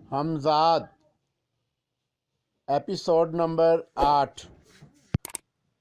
Hamzad episode number 8।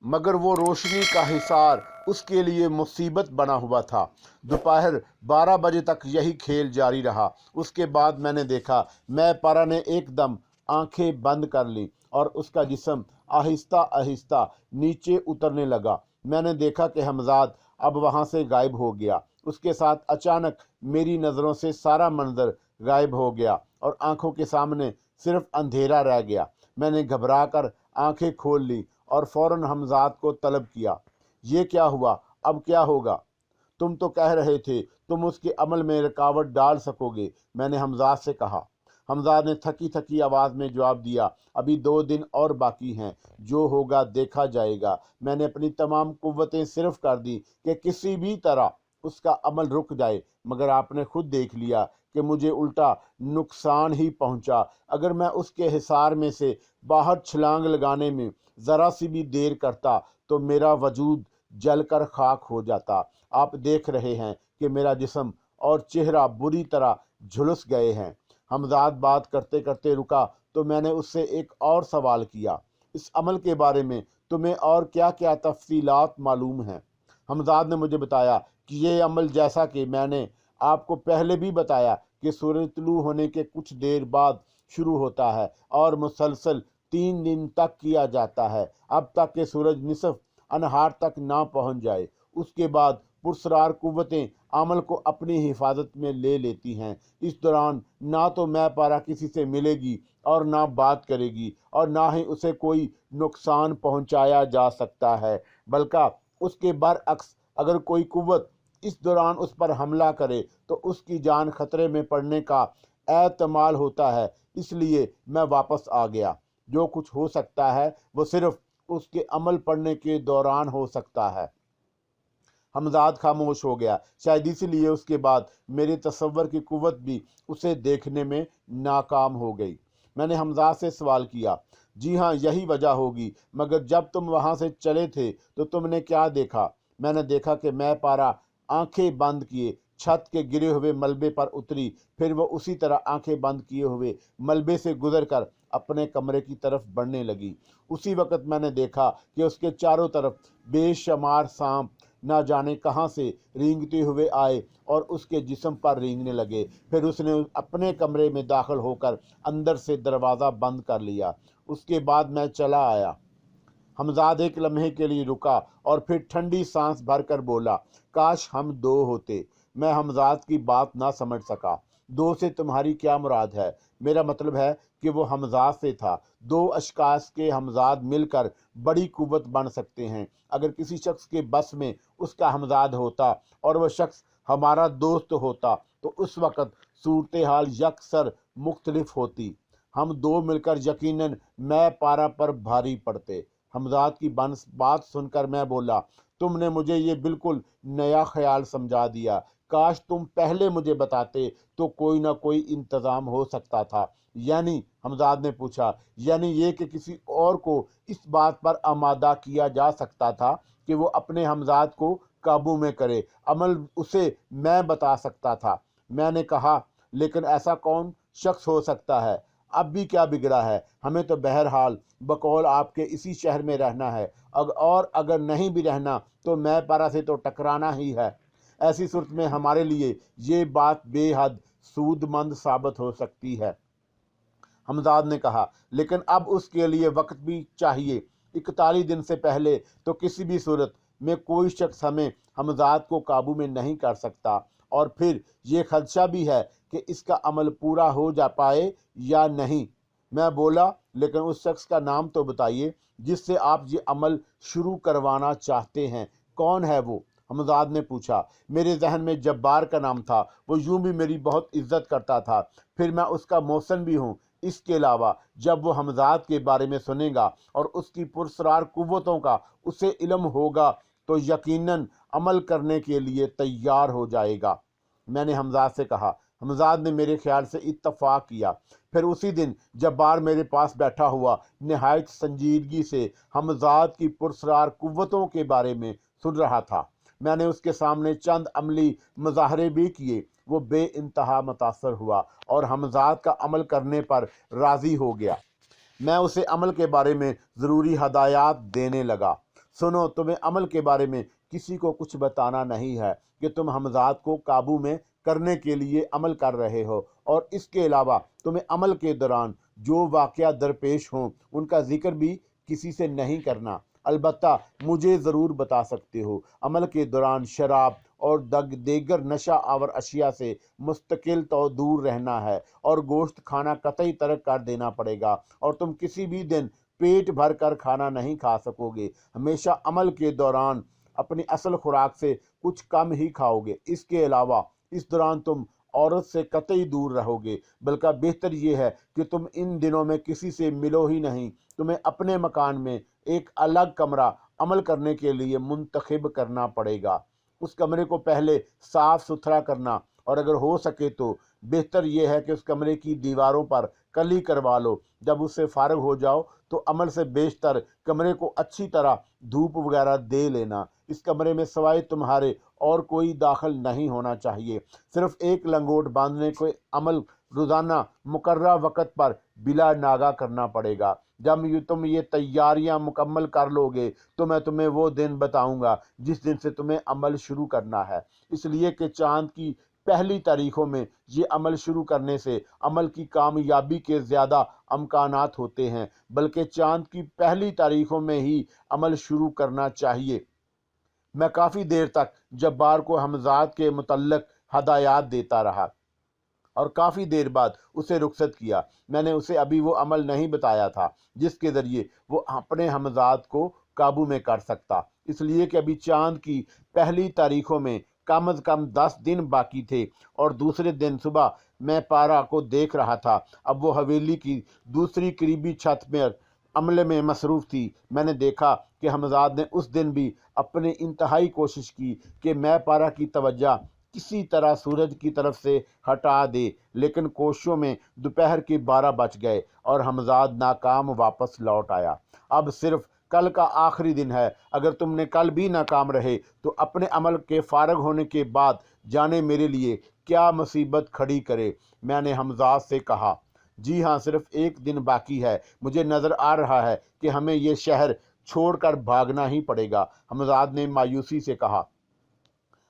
मगर वो रोशनी का हिसार उसके लिए मुसीबत बना हुआ था। दोपहर 12 बजे तक यही खेल जारी रहा। उसके बाद मैंने देखा मैं पारा ने एकदम आंखें बंद कर ली और उसका जिस्म आहिस्ता आहिस्ता नीचे उतरने लगा। मैंने देखा कि हमजाद अब वहाँ से गायब हो गया। उसके साथ अचानक मेरी नज़रों से सारा मंजर गायब हो गया और आंखों के सामने सिर्फ अंधेरा रह गया। मैंने घबरा कर आंखें खोल ली और फौरन हमजाद को तलब किया। ये क्या हुआ? अब क्या होगा? तुम तो कह रहे थे तुम उसके अमल में रुकावट डाल सकोगे, मैंने हमजाद से कहा। हमजाद ने थकी थकी आवाज़ में जवाब दिया, अभी 2 दिन और बाकी हैं, जो होगा देखा जाएगा। मैंने अपनी तमाम कुव्वतें सिर्फ कर दी कि किसी भी तरह उसका अमल रुक जाए, मगर आपने खुद देख लिया कि मुझे उल्टा नुकसान ही पहुंचा। अगर मैं उसके हिसार में से बाहर छलांग लगाने में ज़रा सी भी देर करता तो मेरा वजूद जलकर खाक हो जाता। आप देख रहे हैं कि मेरा जिस्म और चेहरा बुरी तरह झुलस गए हैं। हमजाद बात करते करते रुका तो मैंने उससे एक और सवाल किया, इस अमल के बारे में तुम्हें और क्या क्या तफसीलात मालूम हैं? हमजाद ने मुझे बताया कि ये अमल, जैसा कि मैंने आपको पहले भी बताया, कि सूरज तुलू होने के कुछ देर बाद शुरू होता है और मुसलसल 3 दिन तक किया जाता है, अब तक कि सूरज निसफ अनहार तक ना पहुंच जाए। उसके बाद पुरस्रार कुव्वतें अमल को अपनी हिफाजत में ले लेती हैं। इस दौरान ना तो मैं पारा किसी से मिलेगी और ना बात करेगी और ना ही उसे कोई नुकसान पहुंचाया जा सकता है, बल्कि उसके बरअक्स अगर कोई कुव्वत इस दौरान उस पर हमला करे तो उसकी जान खतरे में पड़ने का एहतमाल होता है। इसलिए मैं वापस आ गया। जो कुछ हो सकता है वो सिर्फ उसके अमल पड़ने के दौरान हो सकता है। हमजाद खामोश हो गया। शायद इसलिए उसके बाद मेरे तसव्वुर की कुव्वत भी उसे देखने में नाकाम हो गई। मैंने हमजाद से सवाल किया, जी हाँ, यही वजह होगी, मगर जब तुम वहाँ से चले थे तो तुमने क्या देखा? मैंने देखा कि मैं पारा आंखें बंद किए छत के गिरे हुए मलबे पर उतरी। फिर वो उसी तरह आंखें बंद किए हुए मलबे से गुजरकर अपने कमरे की तरफ बढ़ने लगी। उसी वक्त मैंने देखा कि उसके चारों तरफ बेशुमार सांप ना जाने कहाँ से रेंगते हुए आए और उसके जिस्म पर रेंगने लगे। फिर उसने अपने कमरे में दाखिल होकर अंदर से दरवाज़ा बंद कर लिया। उसके बाद मैं चला आया। हमजाद एक लम्हे के लिए रुका और फिर ठंडी सांस भरकर बोला, काश हम 2 होते। मैं हमजाद की बात ना समझ सका। 2 से तुम्हारी क्या मुराद है? मेरा मतलब है कि वो हमजाद से था। 2 अशखास के हमजाद मिलकर बड़ी कुव्वत बन सकते हैं। अगर किसी शख्स के बस में उसका हमजाद होता और वह शख्स हमारा दोस्त होता तो उस वक़्त सूरत हाल यकसर मुख्तलिफ होती। हम 2 मिलकर यकीनन मैं पारा पर भारी पड़ते। हमजाद की बात सुनकर मैं बोला, तुमने मुझे ये बिल्कुल नया ख्याल समझा दिया। काश तुम पहले मुझे बताते तो कोई ना कोई इंतज़ाम हो सकता था। यानी, हमजाद ने पूछा, यानी ये कि किसी और को इस बात पर आमादा किया जा सकता था कि वो अपने हमजाद को काबू में करे। अमल उसे मैं बता सकता था। मैंने कहा, लेकिन ऐसा कौन शख्स हो सकता है? अब भी क्या बिगड़ा है? हमें तो बहरहाल बकौल आपके इसी शहर में रहना है, और अगर नहीं भी रहना तो मैं पारा से तो टकराना ही है। ऐसी सूरत में हमारे लिए ये बात बेहद सूदमंद साबित हो सकती है। हमजाद ने कहा, लेकिन अब उसके लिए वक्त भी चाहिए। 41 दिन से पहले तो किसी भी सूरत में कोई शख्स हमें हमजाद को काबू में नहीं कर सकता, और फिर ये खदशा भी है कि इसका अमल पूरा हो जा पाए या नहीं। मैं बोला, लेकिन उस शख्स का नाम तो बताइए जिससे आप ये अमल शुरू करवाना चाहते हैं। कौन है वो? हमजाद ने पूछा। मेरे जहन में जब्बार का नाम था। वो यूं भी मेरी बहुत इज्जत करता था, फिर मैं उसका मोहसिन भी हूँ। इसके अलावा जब वो हमजाद के बारे में सुनेगा और उसकी पुरस्रार कुव्वतों का उसे इल्म होगा तो यकीनन अमल करने के लिए तैयार हो जाएगा। मैंने हमजाद से कहा। हमजाद ने मेरे ख्याल से इत्तफाक किया। फिर उसी दिन जब्बार मेरे पास बैठा हुआ नहायत संजीदगी से हमजाद की पुरस्रार कुव्वतों के बारे में सुन रहा था। मैंने उसके सामने चंद अमली मुजाहरे भी किए। وہ बे इंतहा मुतासर हुआ और हमजाद का अमल करने पर राज़ी हो गया। मैं उसे अमल के बारे में ज़रूरी हदायत देने लगा। सुनो, तुम्हें अमल के बारे में किसी को कुछ बताना नहीं है कि तुम हमजाद को काबू में करने के लिए अमल कर रहे हो, और इसके अलावा तुम्हें अमल के दौरान जो वाक़या दरपेश हों उनका ज़िक्र भी किसी से नहीं करना। अलबत्ता मुझे ज़रूर बता सकते हो, अमल के दौरान शराब और देगर नशा आवर अशिया से मुस्तकिल तो दूर रहना है, और गोश्त खाना कतई तर्क कर देना पड़ेगा, और तुम किसी भी दिन पेट भर कर खाना नहीं खा सकोगे। हमेशा अमल के दौरान अपनी असल खुराक से कुछ कम ही खाओगे। इसके अलावा इस दौरान तुम औरत से कतई दूर रहोगे, बल्कि बेहतर ये है कि तुम इन दिनों में किसी से मिलो ही नहीं। तुम्हें अपने मकान में एक अलग कमरा अमल करने के लिए मुंतखब करना पड़ेगा। उस कमरे को पहले साफ सुथरा करना, और अगर हो सके तो बेहतर यह है कि उस कमरे की दीवारों पर कली करवा लो। जब उससे फारग हो जाओ तो अमल से बेशतर कमरे को अच्छी तरह धूप वगैरह दे लेना। इस कमरे में सवाए तुम्हारे और कोई दाखिल नहीं होना चाहिए। सिर्फ एक लंगोट बांधने को अमल रोज़ाना मुकर्रर वक़्त पर बिला नागा करना पड़ेगा। जब तुम ये तैयारियां मुकम्मल कर लोगे तो मैं तुम्हें वो दिन बताऊंगा जिस दिन से तुम्हें अमल शुरू करना है, इसलिए कि चाँद की पहली तारीखों में ये अमल शुरू करने से अमल की कामयाबी के ज़्यादा अमकानात होते हैं, बल्कि चाँद की पहली तारीखों में ही अमल शुरू करना चाहिए। मैं काफ़ी देर तक जब्बार को हमजाद के मुतल्लक हदायत देता रहा और काफ़ी देर बाद उसे रुखसत किया। मैंने उसे अभी वो अमल नहीं बताया था जिसके ज़रिए वो अपने हमजाद को काबू में कर सकता, इसलिए कि अभी चाँद की पहली तारीखों में कम अज़ कम 10 दिन बाकी थे। और दूसरे दिन सुबह मैं पारा को देख रहा था। अब वो हवेली की दूसरी करीबी छत में अमले में मसरूफ़ थी। मैंने देखा कि हमजाद ने उस दिन भी अपनी इंतहाई कोशिश की कि मैं पारा की तवज्जो किसी तरह सूरज की तरफ से हटा दे, लेकिन कोशिशों में दोपहर के 12 बज गए और हमजाद नाकाम वापस लौट आया। अब सिर्फ कल का आखिरी दिन है। अगर तुमने कल भी नाकाम रहे तो अपने अमल के फारग होने के बाद जाने मेरे लिए क्या मुसीबत खड़ी करे। मैंने हमजाद से कहा, जी हाँ, सिर्फ एक दिन बाकी है। मुझे नज़र आ रहा है कि हमें ये शहर छोड़कर भागना ही पड़ेगा। हमजाद ने मायूसी से कहा,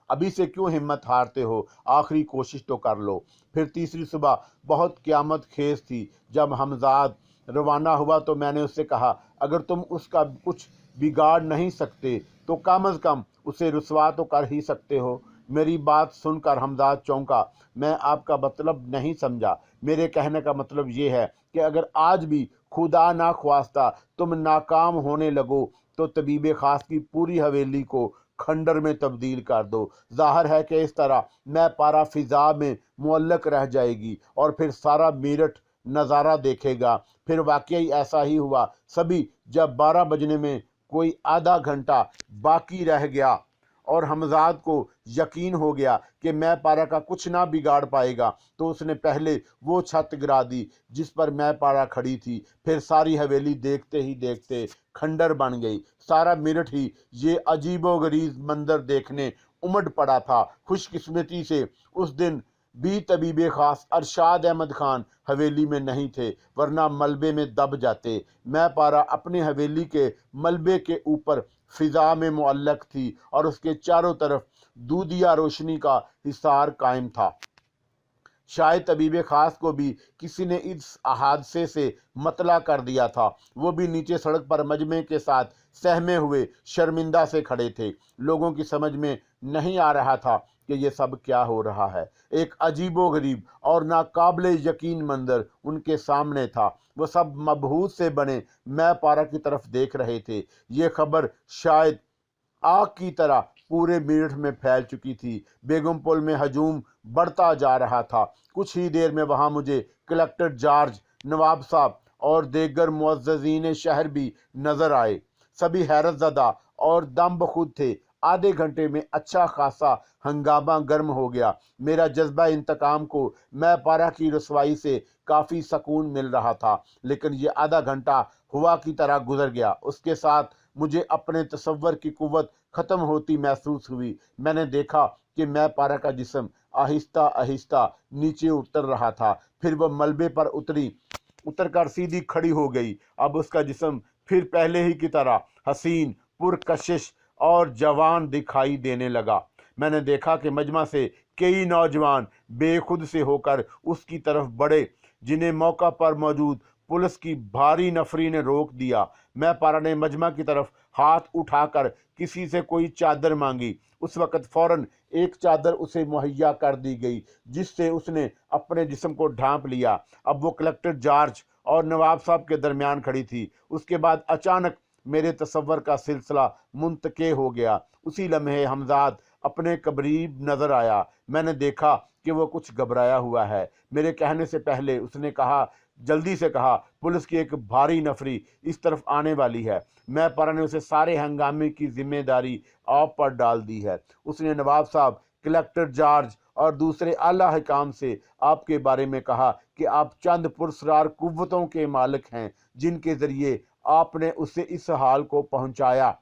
अभी से क्यों हिम्मत हारते हो, आखिरी कोशिश तो कर लो। फिर तीसरी सुबह बहुत क़यामत खेज थी। जब हमजाद रवाना हुआ तो मैंने उससे कहा, अगर तुम उसका कुछ बिगाड़ नहीं सकते तो कम अज़ कम उसे रुसवा तो कर ही सकते हो। मेरी बात सुनकर हमजाद चौंका। मैं आपका मतलब नहीं समझा। मेरे कहने का मतलब ये है कि अगर आज भी खुदा ना ख्वास्ता तुम नाकाम होने लगो तो तबीब ख़ास की पूरी हवेली को खंडर में तब्दील कर दो। ज़ाहिर है कि इस तरह मैं पारा फ़िज़ा में मुअल्लक रह जाएगी और फिर सारा मेरठ नज़ारा देखेगा। फिर वाकई ऐसा ही हुआ। सभी जब 12 बजने में कोई आधा घंटा बाकी रह गया और हमजाद को यकीन हो गया कि मैं पारा का कुछ ना बिगाड़ पाएगा, तो उसने पहले वो छत गिरा दी जिस पर मैं पारा खड़ी थी। फिर सारी हवेली देखते ही देखते खंडर बन गई। सारा मेरठ ही ये अजीबोगरीज मंजर देखने उमड़ पड़ा था। खुशकिस्मती से उस दिन भी तबीब ख़ास अरशाद अहमद खान हवेली में नहीं थे, वरना मलबे में दब जाते। मैं पारा अपनी हवेली के मलबे के ऊपर फ़िज़ा में मुअल्लक थी और उसके चारों तरफ दूधिया रोशनी का हिसार कायम था। शायद तबीब ख़ास को भी किसी ने इस हादसे से मतला कर दिया था। वो भी नीचे सड़क पर मजमे के साथ सहमे हुए शर्मिंदा से खड़े थे। लोगों की समझ में नहीं आ रहा था कि ये सब क्या हो रहा है। एक अजीबो गरीब और नाकाबिले यकीन मंजर उनके सामने था। वो सब मबहूत से बने मैं पारा की तरफ देख रहे थे। ये खबर शायद आग की तरह पूरे मेरठ में फैल चुकी थी। बेगम पुल में हजूम बढ़ता जा रहा था। कुछ ही देर में वहां मुझे कलेक्टर जॉर्ज, नवाब साहब और देगर मुअज़्ज़ज़ीन शहर भी नजर आए। सभी हैरत ज़दा और दम बखुद थे। आधे घंटे में अच्छा खासा हंगामा गर्म हो गया। मेरा जज्बा इंतकाम को मैं पारा की रसवाई से काफ़ी सकून मिल रहा था, लेकिन ये आधा घंटा हुआ की तरह गुजर गया। उसके साथ मुझे अपने तसव्वुर की कुव्वत ख़त्म होती महसूस हुई। मैंने देखा कि मैं पारा का जिस्म आहिस्ता आहिस्ता नीचे उतर रहा था। फिर वह मलबे पर उतरकर सीधी खड़ी हो गई। अब उसका जिस्म फिर पहले ही की तरह हसीन, पुरकशिश और जवान दिखाई देने लगा। मैंने देखा कि मजमा से कई नौजवान बेखुद से होकर उसकी तरफ बढ़े, जिन्हें मौका पर मौजूद पुलिस की भारी नफरी ने रोक दिया। मैं पारा ने मजमा की तरफ हाथ उठाकर किसी से कोई चादर मांगी। उस वक़्त फौरन एक चादर उसे मुहैया कर दी गई, जिससे उसने अपने जिस्म को ढांप लिया। अब वो कलेक्टर जॉर्ज और नवाब साहब के दरमियान खड़ी थी। उसके बाद अचानक मेरे तसव्वुर का सिलसिला मुंतके हो गया। उसी लम्हे हमजाद अपने करीब नजर आया। मैंने देखा कि वो कुछ घबराया हुआ है। मेरे कहने से पहले उसने जल्दी से कहा, पुलिस की एक भारी नफरी इस तरफ आने वाली है। मैं पारा ने उसे सारे हंगामे की जिम्मेदारी आप पर डाल दी है। उसने नवाब साहब, कलेक्टर जॉर्ज और दूसरे आला हुकाम से आपके बारे में कहा कि आप चंद पुरस्कार कुव्वतों के मालिक हैं, जिनके जरिए आपने उसे इस हाल को पहुंचाया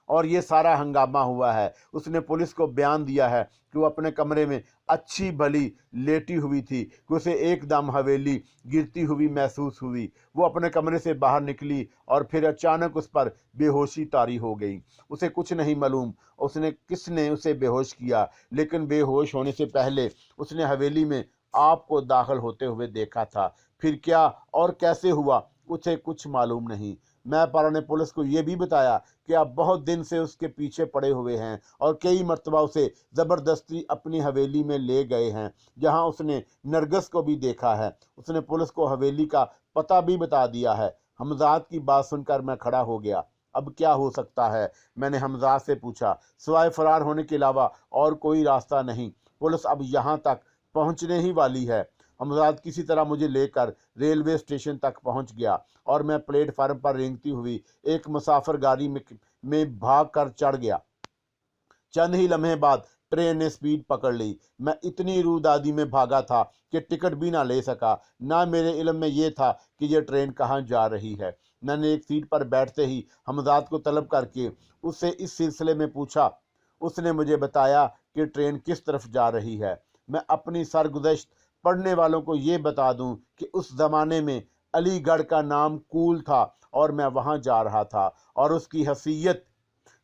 और ये सारा हंगामा हुआ है। उसने पुलिस को बयान दिया है कि वो अपने कमरे में अच्छी भली लेटी हुई थी कि उसे एकदम हवेली गिरती हुई महसूस हुई। वो अपने कमरे से बाहर निकली और फिर अचानक उस पर बेहोशी तारी हो गई। उसे कुछ नहीं मालूम किसने उसे बेहोश किया, लेकिन बेहोश होने से पहले उसने हवेली में आपको दाखिल होते हुए देखा था। फिर क्या और कैसे हुआ उसे कुछ मालूम नहीं। मैं पारा ने पुलिस को यह भी बताया कि आप बहुत दिन से उसके पीछे पड़े हुए हैं और कई मर्तबा उसे ज़बरदस्ती अपनी हवेली में ले गए हैं, जहां उसने नरगस को भी देखा है। उसने पुलिस को हवेली का पता भी बता दिया है। हमजाद की बात सुनकर मैं खड़ा हो गया। अब क्या हो सकता है, मैंने हमजाद से पूछा। सिवाय फरार होने के अलावा और कोई रास्ता नहीं। पुलिस अब यहाँ तक पहुँचने ही वाली है। हमजाद किसी तरह मुझे लेकर रेलवे स्टेशन तक पहुंच गया और मैं प्लेटफार्म पर रेंगती हुई एक मुसाफिर गाड़ी में भाग कर चढ़ गया। चंद ही लम्हे बाद ट्रेन ने स्पीड पकड़ ली। मैं इतनी रूदादी में भागा था कि टिकट भी ना ले सका। ना मेरे इल्म में यह था कि यह ट्रेन कहाँ जा रही है। मैंने एक सीट पर बैठते ही हमजाद को तलब करके उससे इस सिलसिले में पूछा। उसने मुझे बताया कि ट्रेन किस तरफ जा रही है। मैं अपनी सरगुज़श्त पढ़ने वालों को ये बता दूं कि उस ज़माने में अलीगढ़ का नाम कूल था और मैं वहां जा रहा था और उसकी हैसियत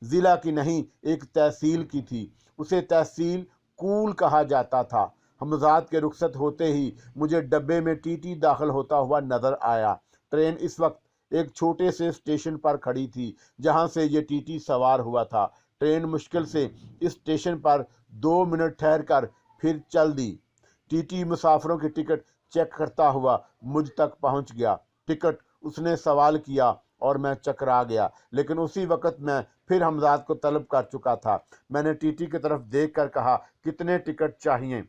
ज़िला की नहीं, एक तहसील की थी। उसे तहसील कूल कहा जाता था। हमजाद के रुखसत होते ही मुझे डब्बे में टीटी दाखिल होता हुआ नजर आया। ट्रेन इस वक्त एक छोटे से स्टेशन पर खड़ी थी, जहां से ये टीटी सवार हुआ था। ट्रेन मुश्किल से इस स्टेशन पर 2 मिनट ठहर कर फिर चल दी। टीटी मुसाफिरों की टिकट चेक करता हुआ मुझ तक पहुंच गया। टिकट उसने सवाल किया और मैं चकरा गया, लेकिन उसी वक्त मैं फिर हमजाद को तलब कर चुका था। मैंने टीटी की तरफ देखकर कहा, कितने टिकट चाहिए?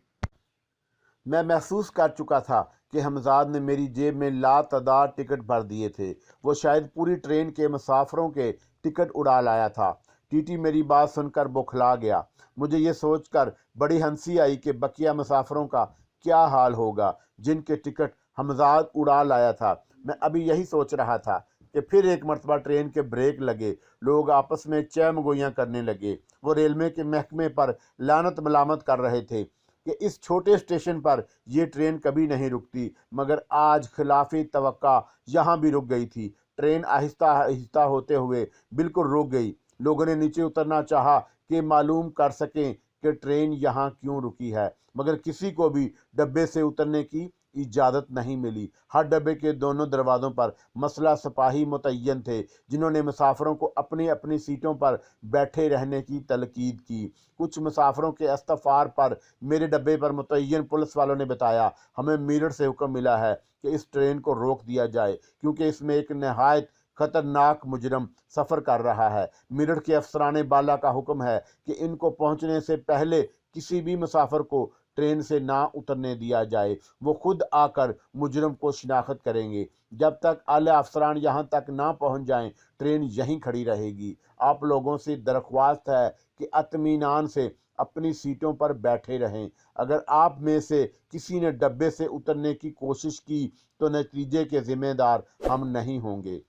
मैं महसूस कर चुका था कि हमजाद ने मेरी जेब में लातादाद टिकट भर दिए थे। वो शायद पूरी ट्रेन के मुसाफिरों के टिकट उड़ा लाया था। टीटी मेरी बात सुनकर बौखला गया। मुझे ये सोचकर बड़ी हंसी आई कि बकिया मुसाफिरों का क्या हाल होगा जिनके टिकट हमजाद उड़ा लाया था। मैं अभी यही सोच रहा था कि फिर एक मरतबा ट्रेन के ब्रेक लगे। लोग आपस में चहमगोइयाँ करने लगे। वो रेलवे के महकमे पर लानत मलामत कर रहे थे कि इस छोटे स्टेशन पर यह ट्रेन कभी नहीं रुकती, मगर आज खिलाफी तवक्का यहाँ भी रुक गई थी। ट्रेन आहिस्ता आहिस्ता होते हुए बिल्कुल रुक गई। लोगों ने नीचे उतरना चाहा कि मालूम कर सकें कि ट्रेन यहाँ क्यों रुकी है, मगर किसी को भी डब्बे से उतरने की इजाज़त नहीं मिली। हर डब्बे के दोनों दरवाज़ों पर मसला सिपाही मुतय्यन थे, जिन्होंने मुसाफिरों को अपनी अपनी सीटों पर बैठे रहने की तलकीद की। कुछ मुसाफिरों के इस्तफार पर मेरे डब्बे पर मुतय्यन पुलिस वालों ने बताया, हमें मीरठ से हुक्म मिला है कि इस ट्रेन को रोक दिया जाए, क्योंकि इसमें एक नहायत खतरनाक मुजरम सफ़र कर रहा है। मेरठ के अफसरान बाला का हुक्म है कि इनको पहुंचने से पहले किसी भी मुसाफिर को ट्रेन से ना उतरने दिया जाए। वो खुद आकर मुजरम को शिनाख्त करेंगे। जब तक आला अफसरान यहाँ तक ना पहुँच जाएं, ट्रेन यहीं खड़ी रहेगी। आप लोगों से दरख्वास्त है कि इत्मीनान से अपनी सीटों पर बैठे रहें। अगर आप में से किसी ने डब्बे से उतरने की कोशिश की तो नतीजे के जिम्मेदार हम नहीं होंगे।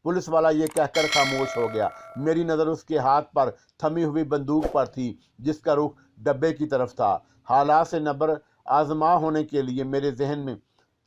पुलिस वाला ये कहकर खामोश हो गया। मेरी नज़र उसके हाथ पर थमी हुई बंदूक पर थी, जिसका रुख डब्बे की तरफ था। हालात से नबर आजमा होने के लिए मेरे जहन में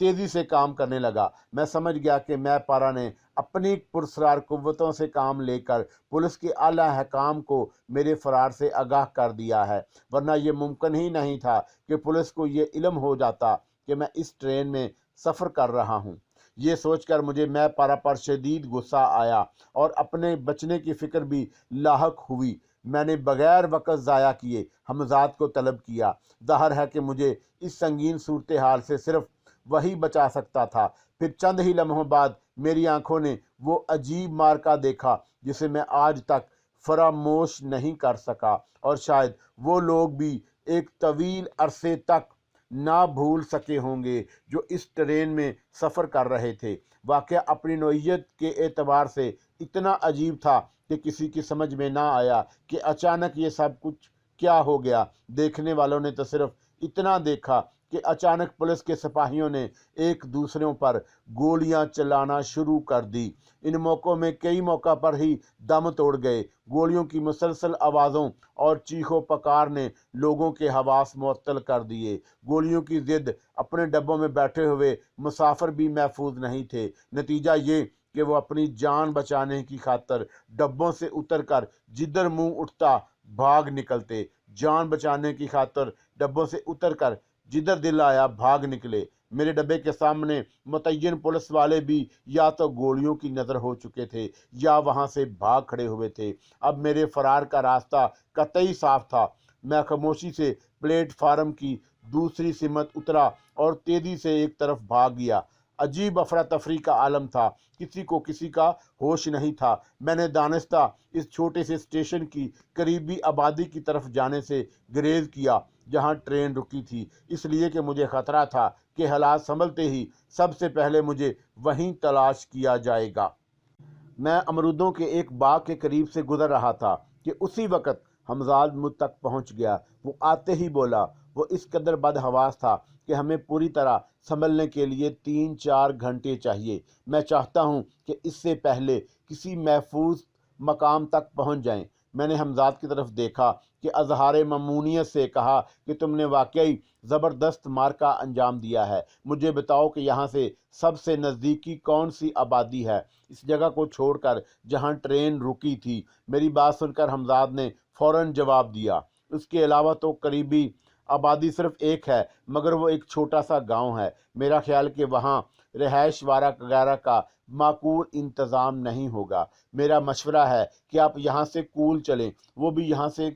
तेजी से काम करने लगा। मैं समझ गया कि मैं पारा ने अपनी पुरस्कार कुव्वतों से काम लेकर पुलिस के आला हकाम को मेरे फरार से आगाह कर दिया है, वरना यह मुमकिन ही नहीं था कि पुलिस को ये इल्म हो जाता कि मैं इस ट्रेन में सफ़र कर रहा हूँ। ये सोचकर मुझे मैं पारा पर शदीद गुस्सा आया और अपने बचने की फ़िक्र भी लाहक हुई। मैंने बगैर वक़्त ज़ाया किए हमज़ाद को तलब किया। ज़ाहिर है कि मुझे इस संगीन सूरत हाल से सिर्फ वही बचा सकता था। फिर चंद ही लम्हों बाद मेरी आंखों ने वो अजीब मार्का देखा जिसे मैं आज तक फरामोश नहीं कर सका, और शायद वो लोग भी एक तवील अरसे तक ना भूल सके होंगे जो इस ट्रेन में सफ़र कर रहे थे। वाक़या अपनी नोयत के एतबार से इतना अजीब था कि किसी की समझ में ना आया कि अचानक ये सब कुछ क्या हो गया। देखने वालों ने तो सिर्फ इतना देखा कि अचानक पुलिस के सिपाहियों ने एक दूसरों पर गोलियां चलाना शुरू कर दी। इन मौक़ों में कई मौक़ों पर ही दम तोड़ गए। गोलियों की मुसलसल आवाज़ों और चीखों पकार ने लोगों के हवास मुअत्तल कर दिए। गोलियों की ज़िद अपने डब्बों में बैठे हुए मुसाफिर भी महफूज नहीं थे। नतीजा ये कि वो अपनी जान बचाने की खातर डब्बों से उतरकर जिधर मुंह उठता भाग निकलते। जान बचाने की खातर डब्बों से उतरकर जिधर दिल आया भाग निकले। मेरे डब्बे के सामने मुतय्यन पुलिस वाले भी या तो गोलियों की नज़र हो चुके थे या वहां से भाग खड़े हुए थे। अब मेरे फरार का रास्ता कतई साफ था। मैं खामोशी से प्लेटफार्म की दूसरी सिमत उतरा और तेजी से एक तरफ भाग गया। अजीब अफरा तफरी का आलम था। किसी को किसी का होश नहीं था। मैंने दानिस्ता इस छोटे से स्टेशन की करीबी आबादी की तरफ जाने से गुरेज किया जहां ट्रेन रुकी थी, इसलिए कि मुझे खतरा था कि हालात संभलते ही सबसे पहले मुझे वहीं तलाश किया जाएगा। मैं अमरूदों के एक बाग के करीब से गुजर रहा था कि उसी वक़्त हमजाद मुझ तक पहुंच गया। वो आते ही बोला। वो इस कदर बदहवास था कि हमें पूरी तरह संभलने के लिए 3-4 घंटे चाहिए। मैं चाहता हूं कि इससे पहले किसी महफूज मकाम तक पहुंच जाएं। मैंने हमजाद की तरफ देखा कि अजहार ममनूनियत से कहा कि तुमने वाकई ज़बरदस्त मार्का अंजाम दिया है। मुझे बताओ कि यहाँ से सबसे नज़दीकी कौन सी आबादी है, इस जगह को छोड़कर जहाँ ट्रेन रुकी थी। मेरी बात सुनकर हमजाद ने फ़ौरन जवाब दिया, उसके अलावा तो करीबी आबादी सिर्फ एक है, मगर वो एक छोटा सा गांव है। मेरा ख्याल कि वहाँ रिहाइश वगैरह का माकूल इंतज़ाम नहीं होगा। मेरा मशवरा है कि आप यहाँ से कूल चलें, वो भी यहाँ से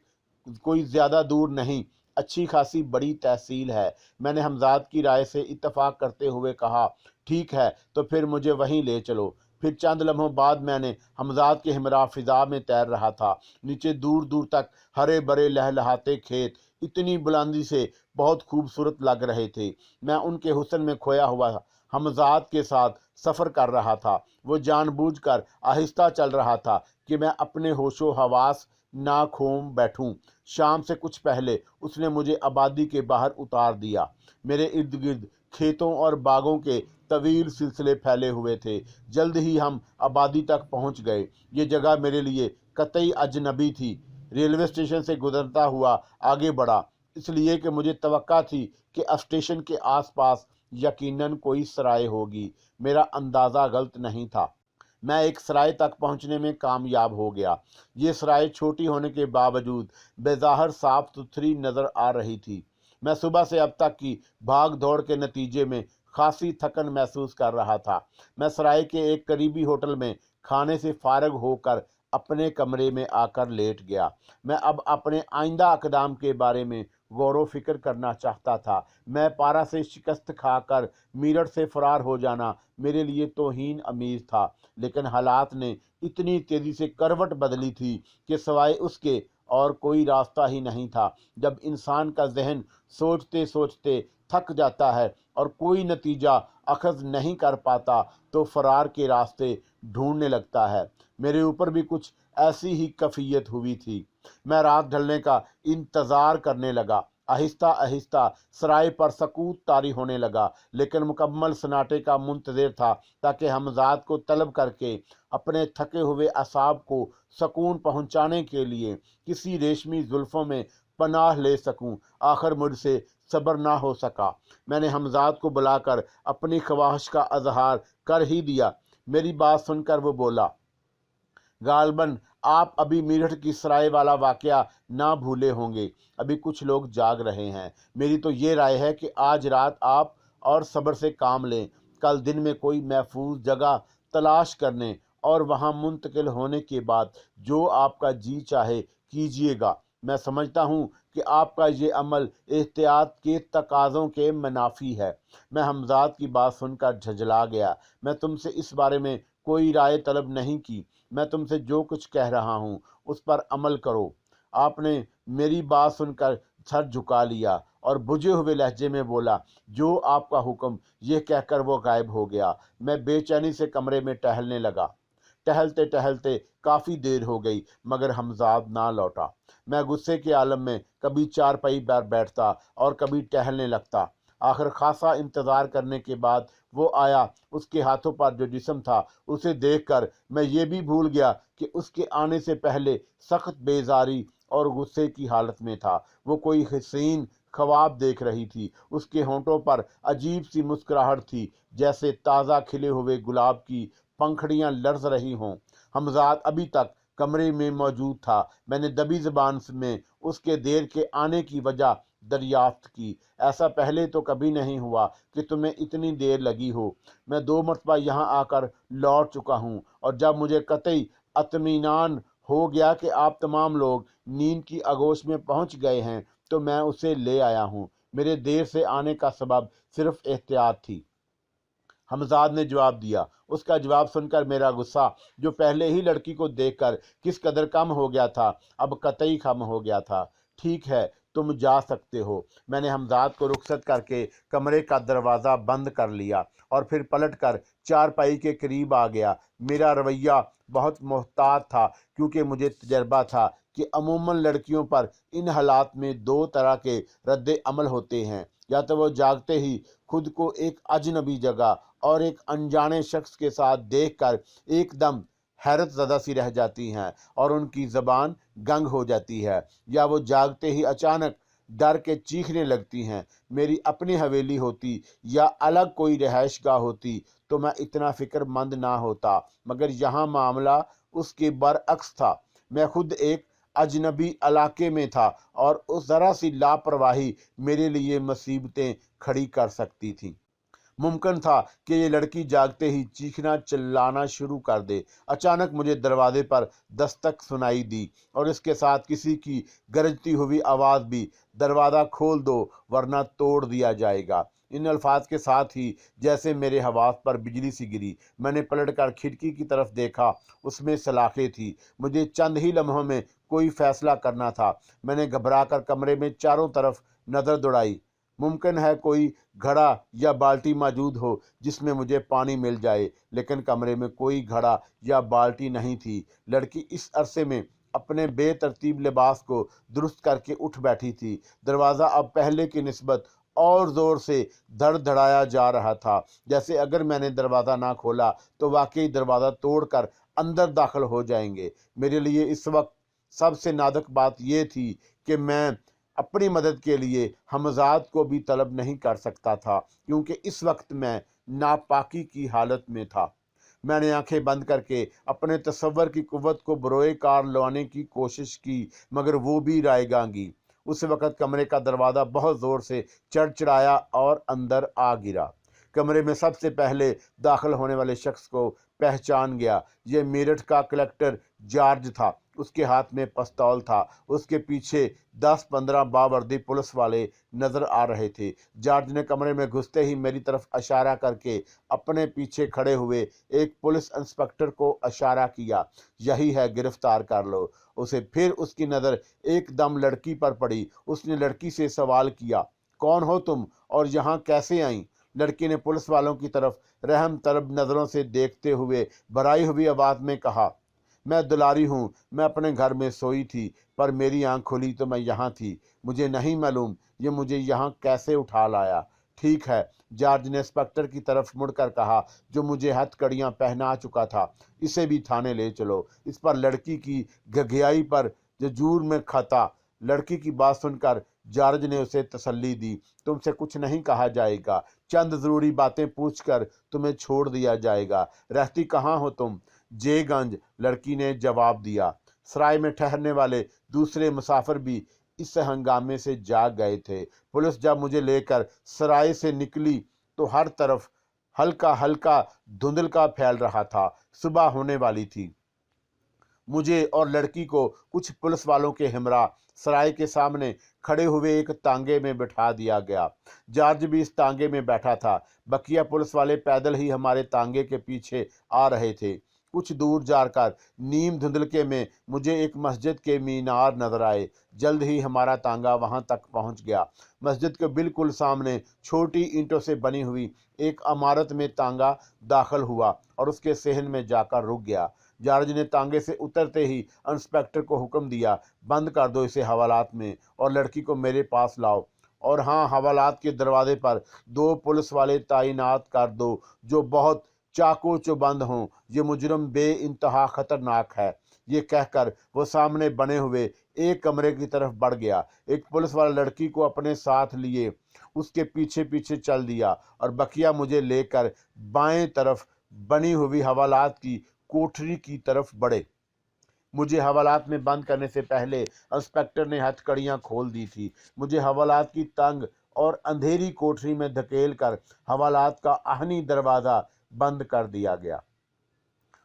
कोई ज़्यादा दूर नहीं। अच्छी खासी बड़ी तहसील है। मैंने हमजाद की राय से इत्तफाक करते हुए कहा, ठीक है तो फिर मुझे वहीं ले चलो। फिर चंद लम्हों बाद मैंने हमजाद के हमरा फिजा में तैर रहा था। नीचे दूर दूर तक हरे भरे लहलहाते खेत इतनी बुलंदी से बहुत खूबसूरत लग रहे थे। मैं उनके हुस्न में खोया हुआ हमजाद के साथ सफ़र कर रहा था। वो जानबूझकर आहिस्ता चल रहा था कि मैं अपने होशो हवास ना खोम बैठूं। शाम से कुछ पहले उसने मुझे आबादी के बाहर उतार दिया। मेरे इर्द गिर्द खेतों और बागों के तवील सिलसिले फैले हुए थे। जल्द ही हम आबादी तक पहुंच गए। ये जगह मेरे लिए कतई अजनबी थी। रेलवे स्टेशन से गुजरता हुआ आगे बढ़ा, इसलिए कि मुझे तवक्का थी कि स्टेशन के आसपास यकीनन कोई सराय होगी। मेरा अंदाज़ा गलत नहीं था। मैं एक सराय तक पहुंचने में कामयाब हो गया। ये सराय छोटी होने के बावजूद बेज़ाहिर साफ सुथरी नज़र आ रही थी। मैं सुबह से अब तक की भाग दौड़ के नतीजे में खासी थकन महसूस कर रहा था। मैं सराय के एक करीबी होटल में खाने से फारग होकर अपने कमरे में आकर लेट गया। मैं अब अपने आइंदा अक़दाम के बारे में गौर फिक्र करना चाहता था। मैं पारा से शिकस्त खाकर मीरठ से फरार हो जाना मेरे लिए तौहीन अमीज़ था, लेकिन हालात ने इतनी तेज़ी से करवट बदली थी कि सिवाय उसके और कोई रास्ता ही नहीं था। जब इंसान का जहन सोचते सोचते थक जाता है और कोई नतीजा अखज़ नहीं कर पाता तो फरार के रास्ते ढूंढने लगता है। मेरे ऊपर भी कुछ ऐसी ही कैफियत हुई थी। मैं रात ढलने का इंतज़ार करने लगा। आहिस्ता आहिस्ता सराय पर सकूत तारी होने लगा, लेकिन मुकम्मल सन्नाटे का मुंतज़िर था ताकि हमजाद को तलब करके अपने थके हुए असाब को सकून पहुंचाने के लिए किसी रेशमी जुल्फ़ों में पनाह ले सकूं। आखिर मुझसे सब्र ना हो सका। मैंने हमजाद को बुलाकर अपनी ख्वाहिश का इजहार कर ही दिया। मेरी बात सुनकर वो बोला, गालबन आप अभी मेरठ की सराय वाला वाकया ना भूले होंगे। अभी कुछ लोग जाग रहे हैं। मेरी तो ये राय है कि आज रात आप और सब्र से काम लें। कल दिन में कोई महफूज जगह तलाश करने और वहां मुंतकिल होने के बाद जो आपका जी चाहे कीजिएगा। मैं समझता हूं कि आपका ये अमल एहतियात के तकाज़ों के मुनाफी है। मैं हमजाद की बात सुनकर झंझला गया। मैं तुमसे इस बारे में कोई राय तलब नहीं की। मैं तुमसे जो कुछ कह रहा हूँ उस पर अमल करो। आपने मेरी बात सुनकर सर झुका लिया और बुझे हुए लहजे में बोला, जो आपका हुक्म। ये कहकर वो गायब हो गया। मैं बेचैनी से कमरे में टहलने लगा। टहलते टहलते काफ़ी देर हो गई मगर हमजाद ना लौटा। मैं गुस्से के आलम में कभी चारपाई पर बैठता और कभी टहलने लगता। आखिर खासा इंतज़ार करने के बाद वो आया। उसके हाथों पर जो जिस्म था उसे देखकर मैं ये भी भूल गया कि उसके आने से पहले सख्त बेजारी और गुस्से की हालत में था। वो कोई हसीन ख्वाब देख रही थी। उसके होंठों पर अजीब सी मुस्कुराहट थी, जैसे ताज़ा खिले हुए गुलाब की पंखड़ियां लर्ज रही हों। हमजाद अभी तक कमरे में मौजूद था। मैंने दबी ज़बान में उसके देर के आने की वजह दरियाफ्त की। ऐसा पहले तो कभी नहीं हुआ कि तुम्हें इतनी देर लगी हो। मैं 2 मरतबा यहाँ आकर लौट चुका हूँ और जब मुझे कतई इत्मीनान हो गया कि आप तमाम लोग नींद की आगोश में पहुँच गए हैं तो मैं उसे ले आया हूँ। मेरे देर से आने का सबब सिर्फ एहतियात थी। हमजाद ने जवाब दिया। उसका जवाब सुनकर मेरा गुस्सा, जो पहले ही लड़की को देखकर किस कदर कम हो गया था, अब कतई कम हो गया था। ठीक है, तुम जा सकते हो। मैंने हमजाद को रुखसत करके कमरे का दरवाज़ा बंद कर लिया और फिर पलटकर चारपाई के करीब आ गया। मेरा रवैया बहुत मोहतात था क्योंकि मुझे तजर्बा था कि अमूमन लड़कियों पर इन हालात में 2 तरह के रद्द अमल होते हैं। या तो वो जागते ही खुद को एक अजनबी जगह और एक अनजाने शख्स के साथ देखकर एकदम हैरत ज़दा सी रह जाती हैं और उनकी ज़बान गंग हो जाती है, या वो जागते ही अचानक डर के चीखने लगती हैं। मेरी अपनी हवेली होती या अलग कोई रिहाइश गाह होती तो मैं इतना फ़िक्रमंद ना होता, मगर यहाँ मामला उसके बरअक्स था। मैं खुद एक अजनबी इलाके में था और उस ज़रा सी लापरवाही मेरे लिए मुसीबतें खड़ी कर सकती थी। मुमकिन था कि ये लड़की जागते ही चीखना चिल्लाना शुरू कर दे। अचानक मुझे दरवाजे पर दस्तक सुनाई दी और इसके साथ किसी की गरजती हुई आवाज़ भी, दरवाज़ा खोल दो वरना तोड़ दिया जाएगा। इन अल्फाज के साथ ही जैसे मेरे हवास पर बिजली सी गिरी। मैंने पलटकर खिड़की की तरफ देखा। उसमें सलाखें थी। मुझे चंद ही लम्हों में कोई फैसला करना था। मैंने घबराकर कमरे में चारों तरफ नज़र दौड़ाई। मुमकिन है कोई घड़ा या बाल्टी मौजूद हो जिसमें मुझे पानी मिल जाए, लेकिन कमरे में कोई घड़ा या बाल्टी नहीं थी। लड़की इस अरसे में अपने बेतरतीब लिबास को दुरुस्त करके उठ बैठी थी। दरवाज़ा अब पहले की निस्बत और ज़ोर से धड़धड़ाया जा रहा था, जैसे अगर मैंने दरवाज़ा ना खोला तो वाकई दरवाज़ा तोड़कर अंदर दाखिल हो जाएंगे। मेरे लिए इस वक्त सबसे नाजुक बात यह थी कि मैं अपनी मदद के लिए हमजाद को भी तलब नहीं कर सकता था, क्योंकि इस वक्त मैं नापाकी की हालत में था। मैंने आंखें बंद करके अपने तसव्वुर की कुव्वत को बरोए कार लाने की कोशिश की, मगर वो भी रायगांगी। उस वक़्त कमरे का दरवाज़ा बहुत ज़ोर से चड़चड़ाया और अंदर आ गिरा। कमरे में सबसे पहले दाखिल होने वाले शख्स को पहचान गया। ये मेरठ का कलेक्टर जॉर्ज था। उसके हाथ में पिस्तौल था। उसके पीछे 10-15 बावर्दी पुलिस वाले नज़र आ रहे थे। जॉर्ज ने कमरे में घुसते ही मेरी तरफ इशारा करके अपने पीछे खड़े हुए एक पुलिस इंस्पेक्टर को इशारा किया। यही है, गिरफ्तार कर लो उसे। फिर उसकी नज़र एकदम लड़की पर पड़ी। उसने लड़की से सवाल किया, कौन हो तुम और यहाँ कैसे आई? लड़की ने पुलिस वालों की तरफ रहम तलब नज़रों से देखते हुए भराई हुई आवाज़ में कहा, मैं दुलारी हूँ। मैं अपने घर में सोई थी, पर मेरी आंख खुली तो मैं यहाँ थी। मुझे नहीं मालूम ये मुझे यहाँ कैसे उठा लाया। ठीक है, जॉर्ज ने इंस्पेक्टर की तरफ मुड़कर कहा, जो मुझे हथकड़ियाँ पहना चुका था, इसे भी थाने ले चलो। इस पर लड़की की घघियाई पर जजूर में खता लड़की की बात सुनकर जॉर्ज ने उसे तसल्ली दी। तुमसे कुछ नहीं कहा जाएगा, चंद जरूरी बातें पूछकर तुम्हें छोड़ दिया जाएगा। रहती कहाँ हो तुम? जेगंज, लड़की ने जवाब दिया। सराय में ठहरने वाले दूसरे मुसाफिर भी इस हंगामे से जाग गए थे। पुलिस जब मुझे लेकर सराय से निकली तो हर तरफ हल्का हल्का धुंधलका फैल रहा था। सुबह होने वाली थी। मुझे और लड़की को कुछ पुलिस वालों के हमरा सराय के सामने खड़े हुए एक तांगे में बिठा दिया गया। जॉर्ज भी इस तांगे में बैठा था। बकिया पुलिस वाले पैदल ही हमारे तांगे के पीछे आ रहे थे। कुछ दूर जाकर नीम धुंधलके में मुझे एक मस्जिद के मीनार नजर आए। जल्द ही हमारा तांगा वहां तक पहुंच गया। मस्जिद के बिल्कुल सामने छोटी ईंटों से बनी हुई एक इमारत में तांगा दाखिल हुआ और उसके सहन में जाकर रुक गया। जॉर्ज ने तांगे से उतरते ही इंस्पेक्टर को हुक्म दिया, बंद कर दो इसे हवालात में और लड़की को मेरे पास लाओ। और हाँ, हवालात के दरवाजे पर 2 पुलिस वाले तैनात कर दो जो बहुत चाको चौबंद हों। ये मुजरम बे इंतहा खतरनाक है। ये कहकर वो सामने बने हुए एक कमरे की तरफ बढ़ गया। एक पुलिस वाला लड़की को अपने साथ लिए उसके पीछे पीछे चल दिया और बकिया मुझे लेकर बाएं तरफ बनी हुई हवालात की कोठरी की तरफ बढ़े। मुझे हवालात में बंद करने से पहले इंस्पेक्टर ने हथकड़ियां खोल दी थी। मुझे हवालात की तंग और अंधेरी कोठरी में धकेल कर हवालात का आहनी दरवाजा बंद कर दिया गया।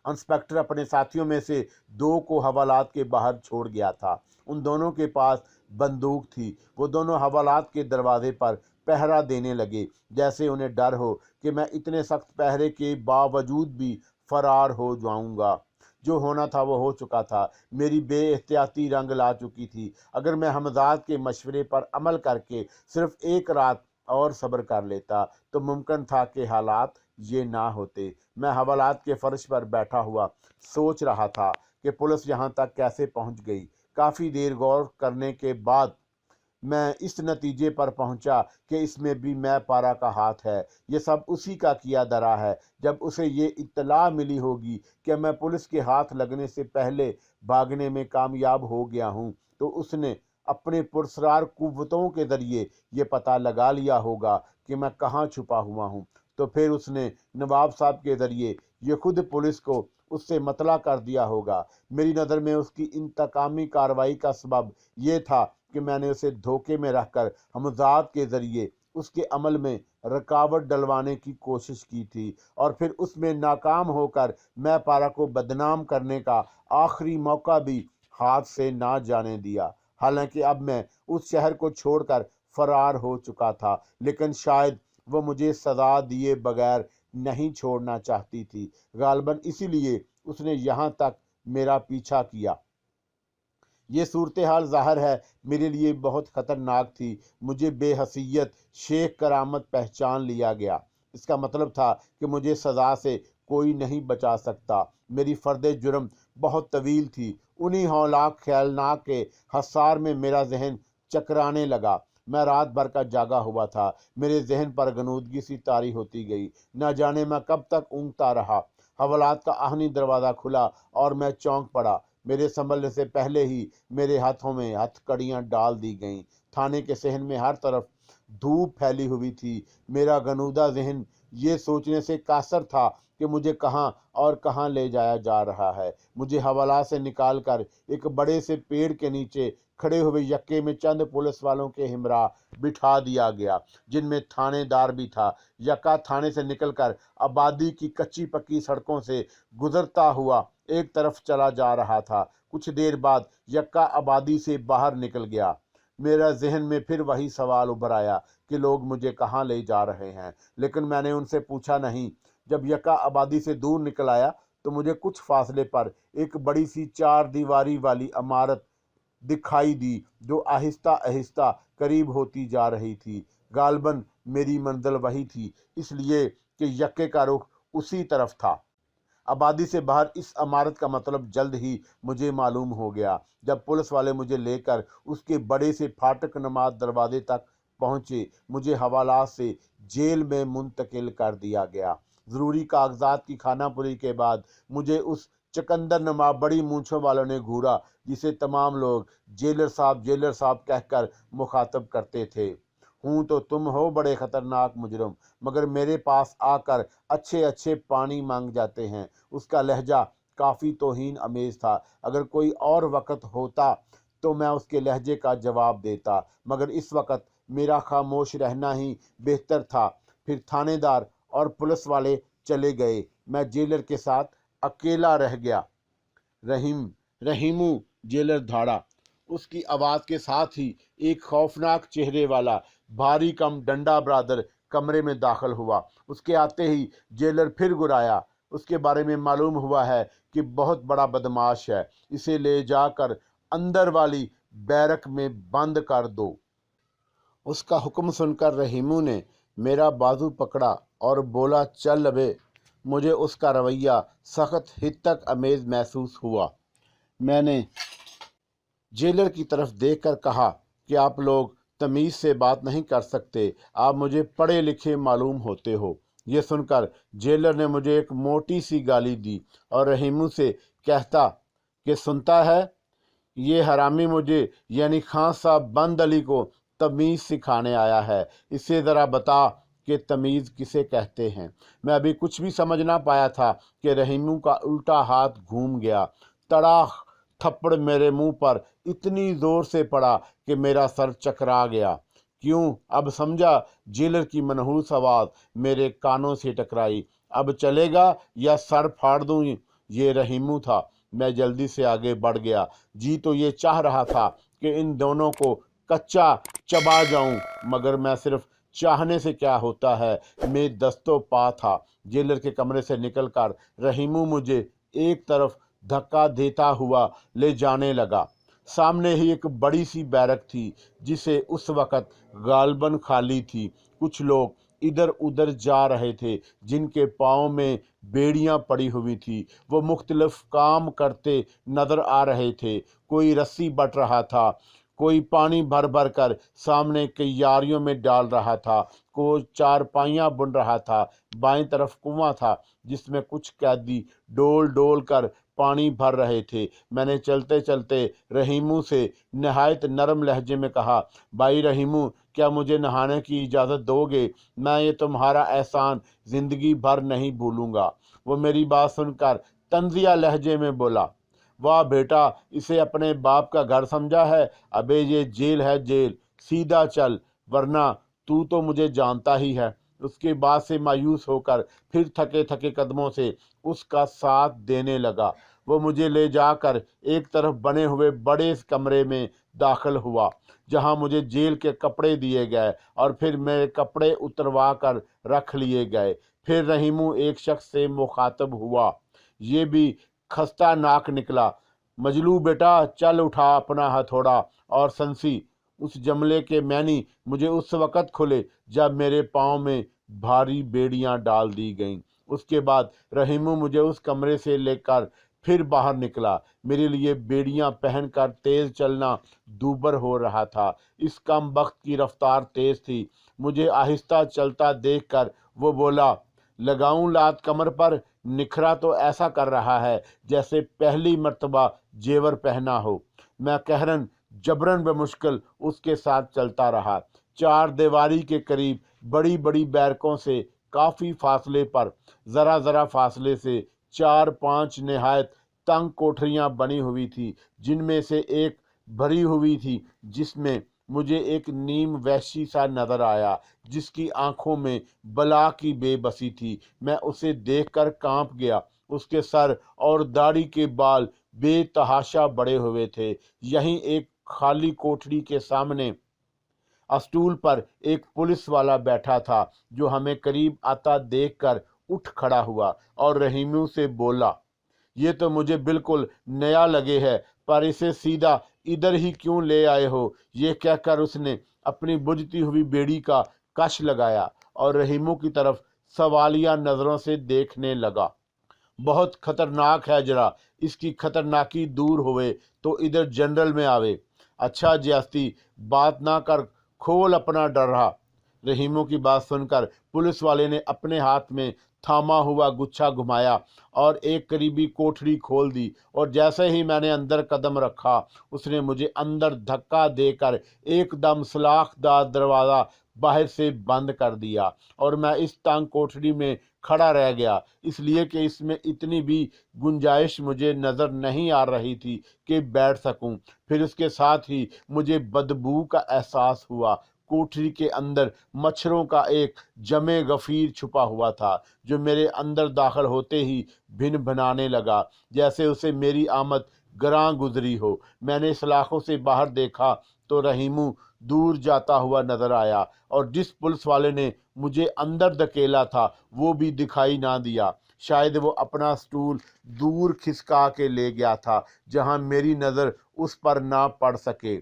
इंस्पेक्टर अपने साथियों में से 2 को हवालात के बाहर छोड़ गया था। उन दोनों के पास बंदूक थी। वो दोनों हवालात के दरवाजे पर पहरा देने लगे, जैसे उन्हें डर हो कि मैं इतने सख्त पहरे के बावजूद भी फरार हो जाऊंगा। जो होना था वो हो चुका था। मेरी बेएहतियाती रंग ला चुकी थी। अगर मैं हमजाद के मशवरे पर अमल करके सिर्फ एक रात और सब्र कर लेता तो मुमकिन था कि हालात ये ना होते। मैं हवालात के फर्श पर बैठा हुआ सोच रहा था कि पुलिस यहाँ तक कैसे पहुँच गई। काफ़ी देर गौर करने के बाद मैं इस नतीजे पर पहुंचा कि इसमें भी मैं पारा का हाथ है। ये सब उसी का किया धरा है। जब उसे ये इत्तला मिली होगी कि मैं पुलिस के हाथ लगने से पहले भागने में कामयाब हो गया हूं, तो उसने अपने पुरस्कार कुव्वतों के जरिए ये पता लगा लिया होगा कि मैं कहाँ छुपा हुआ हूँ। तो फिर उसने नवाब साहब के जरिए ये खुद पुलिस को उससे मतला कर दिया होगा। मेरी नज़र में उसकी इंतकामी कार्रवाई का सबब ये था कि मैंने उसे धोखे में रखकर हमजाद के जरिए उसके अमल में रुकावट डलवाने की कोशिश की थी और फिर उसमें नाकाम होकर मैं पारा को बदनाम करने का आखिरी मौका भी हाथ से ना जाने दिया। हालांकि अब मैं उस शहर को छोड़कर फरार हो चुका था, लेकिन शायद वो मुझे सजा दिए बगैर नहीं छोड़ना चाहती थी। गालबन इसीलिए उसने यहाँ तक मेरा पीछा किया। ये सूरत हाल ज़ाहिर है मेरे लिए बहुत ख़तरनाक थी। मुझे बेहसीयत शेख करामत पहचान लिया गया। इसका मतलब था कि मुझे सज़ा से कोई नहीं बचा सकता। मेरी फ़र्द जुर्म बहुत तवील थी। उन्हीं हौलाक ख्यालनाक के हसार में मेरा जहन चकराने लगा। मैं रात भर का जागा हुआ था। मेरे जहन पर गनूदगी सी तारी होती गई। न जाने मैं कब तक ऊँघता रहा। हवालात का आहनी दरवाज़ा खुला और मैं चौंक पड़ा। मेरे संभलने से पहले ही मेरे हाथों में हथकड़ियां डाल दी गईं। थाने के सहन में हर तरफ धूप फैली हुई थी। मेरा गनूदा जहन ये सोचने से कासर था कि मुझे कहाँ और कहाँ ले जाया जा रहा है। मुझे हवाला से निकालकर एक बड़े से पेड़ के नीचे खड़े हुए यक्के में चंद पुलिस वालों के हमरा बिठा दिया गया, जिनमें थानेदार भी था। यक्का थाने से निकलकर आबादी की कच्ची पक्की सड़कों से गुजरता हुआ एक तरफ चला जा रहा था। कुछ देर बाद यक्का आबादी से बाहर निकल गया। मेरा जहन में फिर वही सवाल उभर आया कि लोग मुझे कहाँ ले जा रहे हैं, लेकिन मैंने उनसे पूछा नहीं। जब यक्का आबादी से दूर निकल आया तो मुझे कुछ फासले पर एक बड़ी सी 4 दीवारी वाली इमारत दिखाई दी जो आहिस्ता आहिस्ता करीब होती जा रही थी। गालबन मेरी मंजिल वही थी, इसलिए कि यक्के का रुख उसी तरफ था। आबादी से बाहर इस इमारत का मतलब जल्द ही मुझे मालूम हो गया। जब पुलिस वाले मुझे लेकर उसके बड़े से फाटक नुमा दरवाजे तक पहुंचे, मुझे हवालात से जेल में मुंतकिल कर दिया गया। ज़रूरी कागजात की खानापुरी के बाद मुझे उस चकंदर नुमा बड़ी मूंछों वालों ने घूरा, जिसे तमाम लोग जेलर साहब कहकर मुखातब करते थे। हूँ तो तुम हो बड़े खतरनाक मुजरम, मगर मेरे पास आकर अच्छे अच्छे पानी मांग जाते हैं। उसका लहजा काफ़ी तौहीन अमेज था। अगर कोई और वक़्त होता तो मैं उसके लहजे का जवाब देता, मगर इस वक़्त मेरा खामोश रहना ही बेहतर था। फिर थानेदार और पुलिस वाले चले गए, मैं जेलर के साथ अकेला रह गया। रहीमू, जेलर धाड़ा। उसकी आवाज़ के साथ ही एक खौफनाक चेहरे वाला भारी कम डंडा ब्रादर कमरे में दाखिल हुआ। उसके आते ही जेलर फिर गुराया। उसके बारे में मालूम हुआ है कि बहुत बड़ा बदमाश है, इसे ले जाकर अंदर वाली बैरक में बंद कर दो। उसका हुक्म सुनकर रहीमू ने मेरा बाजू पकड़ा और बोला, चल अबे। मुझे उसका रवैया सख्त हित्तक अमेज महसूस हुआ। मैंने जेलर की तरफ देखकर कहा कि आप लोग तमीज़ से बात नहीं कर सकते, आप मुझे पढ़े लिखे मालूम होते हो। ये सुनकर जेलर ने मुझे एक मोटी सी गाली दी और रहीमू से कहता कि सुनता है, ये हरामी मुझे यानी खान साहब बंद अली को तमीज़ सिखाने आया है। इससे ज़रा बता कि तमीज़ किसे कहते हैं। मैं अभी कुछ भी समझ ना पाया था कि रहीमू का उल्टा हाथ घूम गया। तड़ाक थप्पड़ मेरे मुंह पर इतनी ज़ोर से पड़ा कि मेरा सर चकरा गया। क्यों, अब समझा? जेलर की मनहूस आवाज़ मेरे कानों से टकराई। अब चलेगा या सर फाड़ दूं? ये रहीमू था। मैं जल्दी से आगे बढ़ गया। जी तो ये चाह रहा था कि इन दोनों को कच्चा चबा जाऊं, मगर मैं सिर्फ चाहने से क्या होता है, मैं दस्तों पा था। जेलर के कमरे से निकलकर रहीमू मुझे एक तरफ धक्का देता हुआ ले जाने लगा। सामने ही एक बड़ी सी बैरक थी, जिसे उस वक़्त गालबन खाली थी। कुछ लोग इधर उधर जा रहे थे, जिनके पाँव में बेड़ियां पड़ी हुई थी। वो मुख्तलिफ काम करते नजर आ रहे थे। कोई रस्सी बट रहा था, कोई पानी भर भर कर सामने क्यारियों में डाल रहा था, कोई चारपाइयाँ बुन रहा था। बाईं तरफ कुआं था, जिसमें कुछ कैदी डोल डोल कर पानी भर रहे थे। मैंने चलते चलते रहीमू से नहायत नरम लहजे में कहा, भाई रहीमू, क्या मुझे नहाने की इजाज़त दोगे? मैं ये तुम्हारा एहसान ज़िंदगी भर नहीं भूलूंगा। वो मेरी बात सुनकर तंजिया लहजे में बोला, वाह बेटा, इसे अपने बाप का घर समझा है? अबे ये जेल है, जेल। सीधा चल, वरना तू तो मुझे जानता ही है। उसके बाद से मायूस होकर फिर थके थके कदमों से उसका साथ देने लगा। वो मुझे ले जाकर एक तरफ बने हुए बड़े कमरे में दाखिल हुआ, जहां मुझे जेल के कपड़े दिए गए और फिर मेरे कपड़े उतरवा कर रख लिए गए। फिर रहीमू एक शख्स से मुखातब हुआ, ये भी खस्ता नाक निकला। मजलू बेटा, चल उठा अपना हथौड़ा और संसी। उस जमले के मैनी मुझे उस वक़्त खुले जब मेरे पाँव में भारी बेड़ियां डाल दी गईं। उसके बाद रहीमू मुझे उस कमरे से लेकर फिर बाहर निकला। मेरे लिए बेड़ियां पहनकर तेज चलना दूभर हो रहा था। इस कम वक्त की रफ्तार तेज थी। मुझे आहिस्ता चलता देखकर वो बोला, लगाऊं लात कमर पर? निखरा तो ऐसा कर रहा है जैसे पहली मर्तबा जेवर पहना हो। मैं कहरन जबरन बमुश्किल उसके साथ चलता रहा। चार दीवारी के करीब बड़ी बड़ी बैरकों से काफ़ी फासले पर, ज़रा ज़रा फासले से चार पांच नहायत तंग कोठरियां बनी हुई थी, जिनमें से एक भरी हुई थी, जिसमें मुझे एक नीम वैशी सा नजर आया, जिसकी आंखों में बला की बेबसी थी। मैं उसे देखकर कांप गया। उसके सर और दाढ़ी के बाल बेतहाशा बड़े हुए थे। यहीं एक खाली कोठरी के सामने स्टूल पर एक पुलिस वाला बैठा था, जो हमें करीब आता देखकर उठ खड़ा हुआ और रहीमू से बोला, ये तो मुझे बिल्कुल नया लगे है, पर इसे सीधा इधर ही क्यों ले आए हो? ये कहकर उसने अपनी बुझती हुई बेड़ी का कश लगाया और रहीमू की तरफ सवालिया नज़रों से देखने लगा। बहुत खतरनाक है, जरा इसकी खतरनाकी दूर होवे तो इधर जनरल में आवे। अच्छा ज्यास्ती, बात ना कर, खोल अपना डरा। रहीमू की बात सुनकर पुलिस वाले ने अपने हाथ में थामा हुआ गुच्छा घुमाया और एक करीबी कोठरी खोल दी, और जैसे ही मैंने अंदर कदम रखा उसने मुझे अंदर धक्का देकर एकदम सलाखदार दरवाज़ा बाहर से बंद कर दिया, और मैं इस तंग कोठरी में खड़ा रह गया, इसलिए कि इसमें इतनी भी गुंजाइश मुझे नज़र नहीं आ रही थी कि बैठ सकूं। फिर उसके साथ ही मुझे बदबू का एहसास हुआ। कोठरी के अंदर मच्छरों का एक जमे गफीर छुपा हुआ था, जो मेरे अंदर दाखिल होते ही भिन बनाने लगा, जैसे उसे मेरी आमद गरां गुजरी हो। मैंने सलाखों से बाहर देखा तो रहीमू दूर जाता हुआ नजर आया, और जिस पुलिस वाले ने मुझे अंदर धकेला था वो भी दिखाई ना दिया। शायद वो अपना स्टूल दूर खिसका के ले गया था, जहां मेरी नज़र उस पर ना पड़ सके।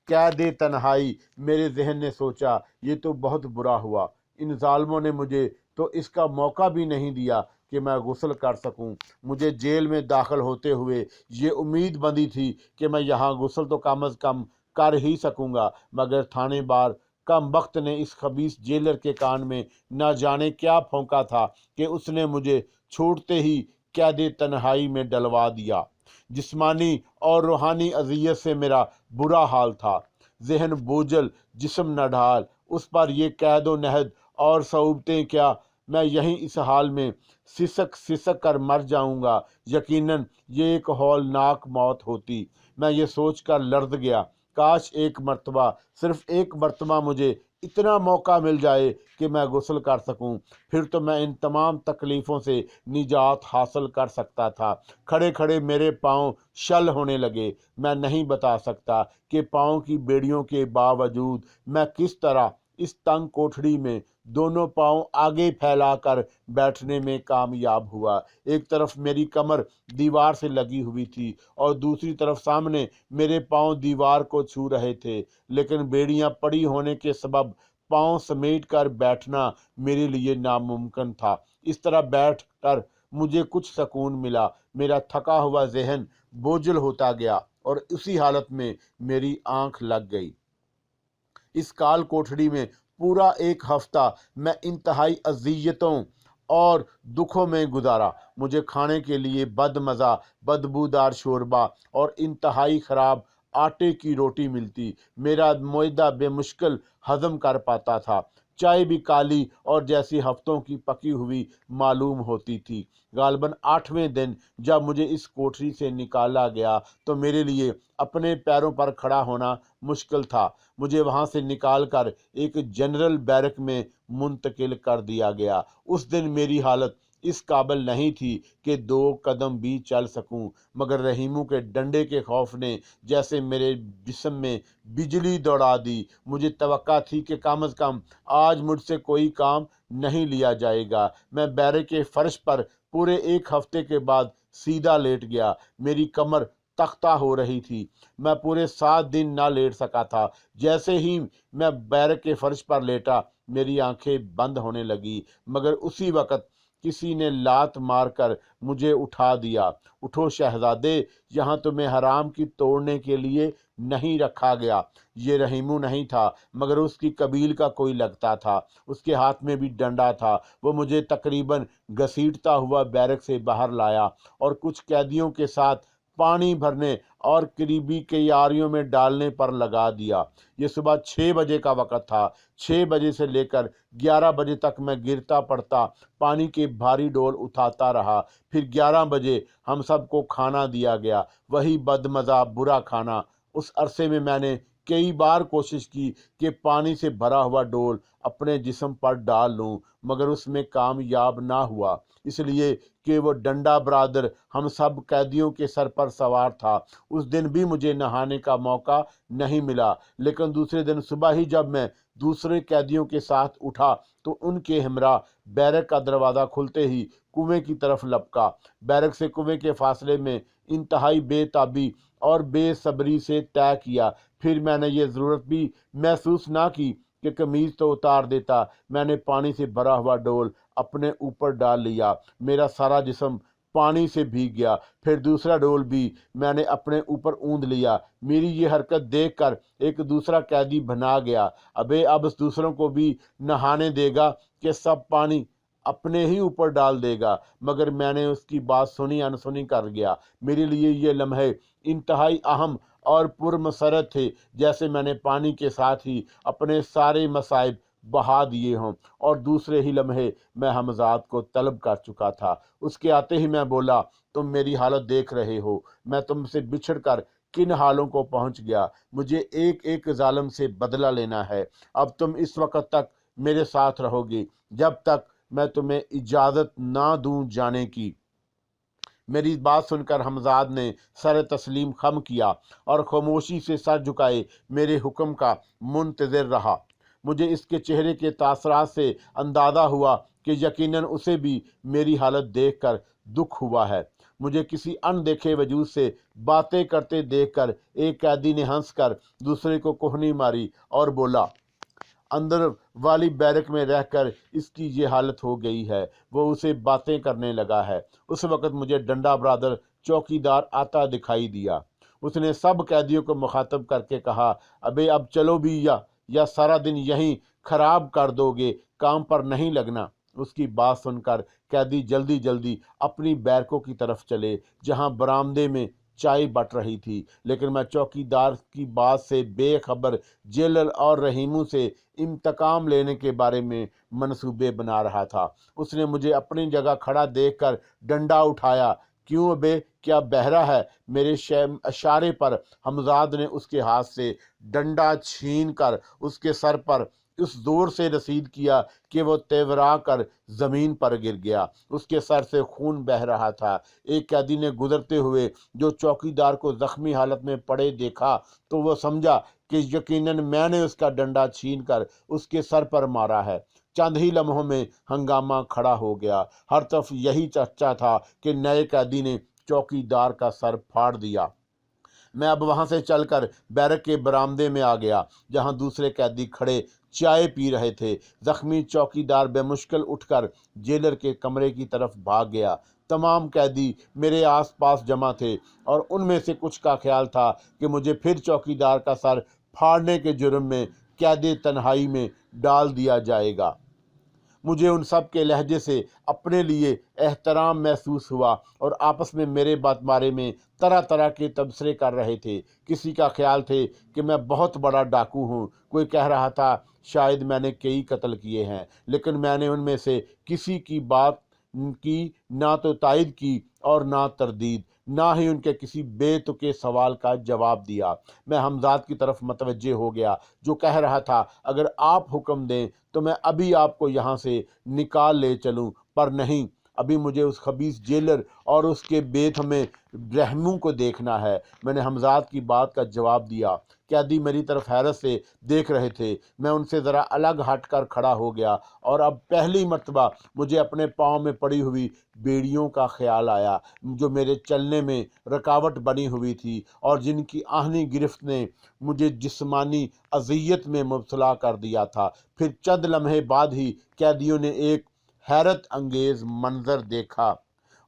कैद तन्हाई, मेरे जहन ने सोचा, ये तो बहुत बुरा हुआ। इन जालिमों ने मुझे तो इसका मौका भी नहीं दिया कि मैं गुस्ल कर सकूं। मुझे जेल में दाखिल होते हुए ये उम्मीद बंधी थी कि मैं यहाँ गुस्ल तो कम अज़ कम कर ही सकूंगा, मगर थाने बार कम वक्त ने इस खबीस जेलर के कान में न जाने क्या फौंका था कि उसने मुझे छूटते ही कैद तन्हाई में डलवा दिया। जिस्मानी और रूहानी अजियत से मेरा बुरा हाल था। जहन बोझल, जिस्म नढाल, उस पर ये कैद व नहद और सऊबतें क्या, मैं यहीं इस हाल में सिसक सिसक कर मर जाऊंगा। यकीनन ये एक हौलनाक मौत होती। मैं ये सोच कर लर्ज गया। काश एक मर्तबा, सिर्फ एक मर्तबा मुझे इतना मौका मिल जाए कि मैं गुस्ल कर सकूं, फिर तो मैं इन तमाम तकलीफ़ों से निजात हासिल कर सकता था। खड़े खड़े मेरे पाँव शल होने लगे। मैं नहीं बता सकता कि पाँव की बेड़ियों के बावजूद मैं किस तरह इस तंग कोठड़ी में दोनों पाँव आगे फैलाकर बैठने में कामयाब हुआ। एक तरफ मेरी कमर दीवार से लगी हुई थी और दूसरी तरफ सामने मेरे पाँव दीवार को छू रहे थे, लेकिन बेड़ियां पड़ी होने के सबब पाँव समेट कर बैठना मेरे लिए नामुमकिन था। इस तरह बैठ कर मुझे कुछ सुकून मिला। मेरा थका हुआ जहन बोझल होता गया और उसी हालत में मेरी आंख लग गई। इस काल कोठड़ी में पूरा एक हफ्ता मैं इंतहाई अजियतों और दुखों में गुजारा। मुझे खाने के लिए बदमज़ा बदबूदार शोरबा और इंतहाई ख़राब आटे की रोटी मिलती। मेरा मैदा बेमुश्किल हजम कर पाता था। चाय भी काली और जैसी हफ्तों की पकी हुई मालूम होती थी। गालबन 8वें दिन जब मुझे इस कोठरी से निकाला गया तो मेरे लिए अपने पैरों पर खड़ा होना मुश्किल था। मुझे वहां से निकाल कर एक जनरल बैरक में मुंतकिल कर दिया गया। उस दिन मेरी हालत इस काबिल नहीं थी कि 2 कदम भी चल सकूं, मगर रहीमू के डंडे के खौफ ने जैसे मेरे जिस्म में बिजली दौड़ा दी। मुझे तवक्का थी कि कम अज़ कम आज मुझसे कोई काम नहीं लिया जाएगा। मैं बैरक के फर्श पर पूरे 1 हफ्ते के बाद सीधा लेट गया। मेरी कमर तख्ता हो रही थी। मैं पूरे 7 दिन ना लेट सका था। जैसे ही मैं बैरक के फर्श पर लेटा मेरी आंखें बंद होने लगी, मगर उसी वक्त किसी ने लात मारकर मुझे उठा दिया। उठो शहजादे, यहाँ तुम्हें हराम की तोड़ने के लिए नहीं रखा गया। ये रहीमू नहीं था, मगर उसकी कबील का कोई लगता था। उसके हाथ में भी डंडा था। वो मुझे तकरीबन घसीटता हुआ बैरक से बाहर लाया और कुछ कैदियों के साथ पानी भरने और करीबी क्यारियों में डालने पर लगा दिया। ये सुबह 6 बजे का वक़्त था। 6 बजे से लेकर 11 बजे तक मैं गिरता पड़ता पानी के भारी डोल उठाता रहा। फिर 11 बजे हम सबको खाना दिया गया, वही बदमज़ा बुरा खाना। उस अरसे में मैंने कई बार कोशिश की कि पानी से भरा हुआ डोल अपने जिस्म पर डाल लूं, मगर उसमें कामयाब ना हुआ, इसलिए कि वो डंडा बरादर हम सब कैदियों के सर पर सवार था। उस दिन भी मुझे नहाने का मौका नहीं मिला, लेकिन दूसरे दिन सुबह ही जब मैं दूसरे कैदियों के साथ उठा तो उनके हमरा बैरक का दरवाज़ा खुलते ही कुएं की तरफ लपका। बैरक से कुएं के फासले में इंतहाई बेताबी और बेसब्री से तय किया। फिर मैंने ये ज़रूरत भी महसूस ना की कि कमीज़ तो उतार देता। मैंने पानी से भरा हुआ डोल अपने ऊपर डाल लिया। मेरा सारा जिस्म पानी से भीग गया। फिर दूसरा डोल भी मैंने अपने ऊपर ऊंद लिया। मेरी ये हरकत देखकर एक दूसरा कैदी बना गया। अबे अब दूसरों को भी नहाने देगा कि सब पानी अपने ही ऊपर डाल देगा, मगर मैंने उसकी बात सुनी अनसुनी कर गया। मेरे लिए ये लम्हे इंतहाई अहम और पुरमसरत थे, जैसे मैंने पानी के साथ ही अपने सारे मसाइब बहा दिए हों। और दूसरे ही लम्हे मैं हमजाद को तलब कर चुका था। उसके आते ही मैं बोला, तुम मेरी हालत देख रहे हो, मैं तुमसे बिछड़ कर किन हालों को पहुंच गया। मुझे एक एक जालिम से बदला लेना है। अब तुम इस वक्त तक मेरे साथ रहोगे जब तक मैं तुम्हें इजाज़त ना दूं जाने की। मेरी बात सुनकर हमजाद ने सर तस्लीम खम किया और खामोशी से सर झुकाए मेरे हुक्म का मुंतज़िर रहा। मुझे इसके चेहरे के तासरात से अंदाज़ा हुआ कि यकीनन उसे भी मेरी हालत देखकर दुख हुआ है। मुझे किसी अनदेखे वजूद से बातें करते देखकर एक कैदी ने हंसकर दूसरे को कोहनी मारी और बोला, अंदर वाली बैरक में रहकर इसकी ये हालत हो गई है। वो उसे बातें करने लगा है। उस वक़्त मुझे डंडा बरादर चौकीदार आता दिखाई दिया। उसने सब कैदियों को मुखातब करके कहा, अबे अब चलो भी, या सारा दिन यहीं खराब कर दोगे, काम पर नहीं लगना। उसकी बात सुनकर कैदी जल्दी जल्दी अपनी बैरकों की तरफ चले, जहां बरामदे में चाय बट रही थी। लेकिन मैं चौकीदार की बात से बेखबर जेलर और रहीमों से इंतकाम लेने के बारे में मंसूबे बना रहा था। उसने मुझे अपनी जगह खड़ा देखकर डंडा उठाया। क्यों बे, क्या बहरा है? मेरे इशारे पर हमजाद ने उसके हाथ से डंडा छीन कर उसके सर पर उस जोर से रसीद किया कि वो तेवरा कर जमीन पर गिर गया। उसके सर से खून बह रहा था। एक कैदी ने गुजरते हुए जो चौकीदार को जख्मी हालत में पड़े देखा तो वो समझा कि यकीनन मैंने उसका डंडा छीन कर उसके सर पर मारा है। चंद ही लम्हों में हंगामा खड़ा हो गया। हर तरफ यही चर्चा था कि नए कैदी ने चौकीदार का सर फाड़ दिया। मैं अब वहां से चलकर बैरक के बरामदे में आ गया, जहां दूसरे कैदी खड़े चाय पी रहे थे। जख्मी चौकीदार बेमुश्किल उठकर जेलर के कमरे की तरफ भाग गया। तमाम कैदी मेरे आसपास जमा थे और उनमें से कुछ का ख्याल था कि मुझे फिर चौकीदार का सर फाड़ने के जुर्म में कैद तन्हाई में डाल दिया जाएगा। मुझे उन सब के लहजे से अपने लिए एहतराम महसूस हुआ और आपस में मेरे बारे में तरह तरह के तबसरे कर रहे थे। किसी का ख्याल थे कि मैं बहुत बड़ा डाकू हूँ, कोई कह रहा था शायद मैंने कई कत्ल किए हैं। लेकिन मैंने उनमें से किसी की बात की ना तो तायद की और ना तरदीद, ना ही उनके किसी बेतुके सवाल का जवाब दिया। मैं हमजाद की तरफ मतवज्जे हो गया, जो कह रहा था, अगर आप हुक्म दें तो मैं अभी आपको यहाँ से निकाल ले चलूँ, पर नहीं, अभी मुझे उस खबीस जेलर और उसके बेथमे रहमों को देखना है। मैंने हमजाद की बात का जवाब दिया। कैदी मेरी तरफ हैरत से देख रहे थे। मैं उनसे ज़रा अलग हट कर खड़ा हो गया और अब पहली मर्तबा मुझे अपने पाँव में पड़ी हुई बेड़ियों का ख्याल आया, जो मेरे चलने में रुकावट बनी हुई थी और जिनकी आहनी गिरफ्त ने मुझे जिस्मानी अजियत में मुब्तला कर दिया था। फिर चंद लम्हे बाद ही कैदियों ने एक हैरत अंगेज मंजर देखा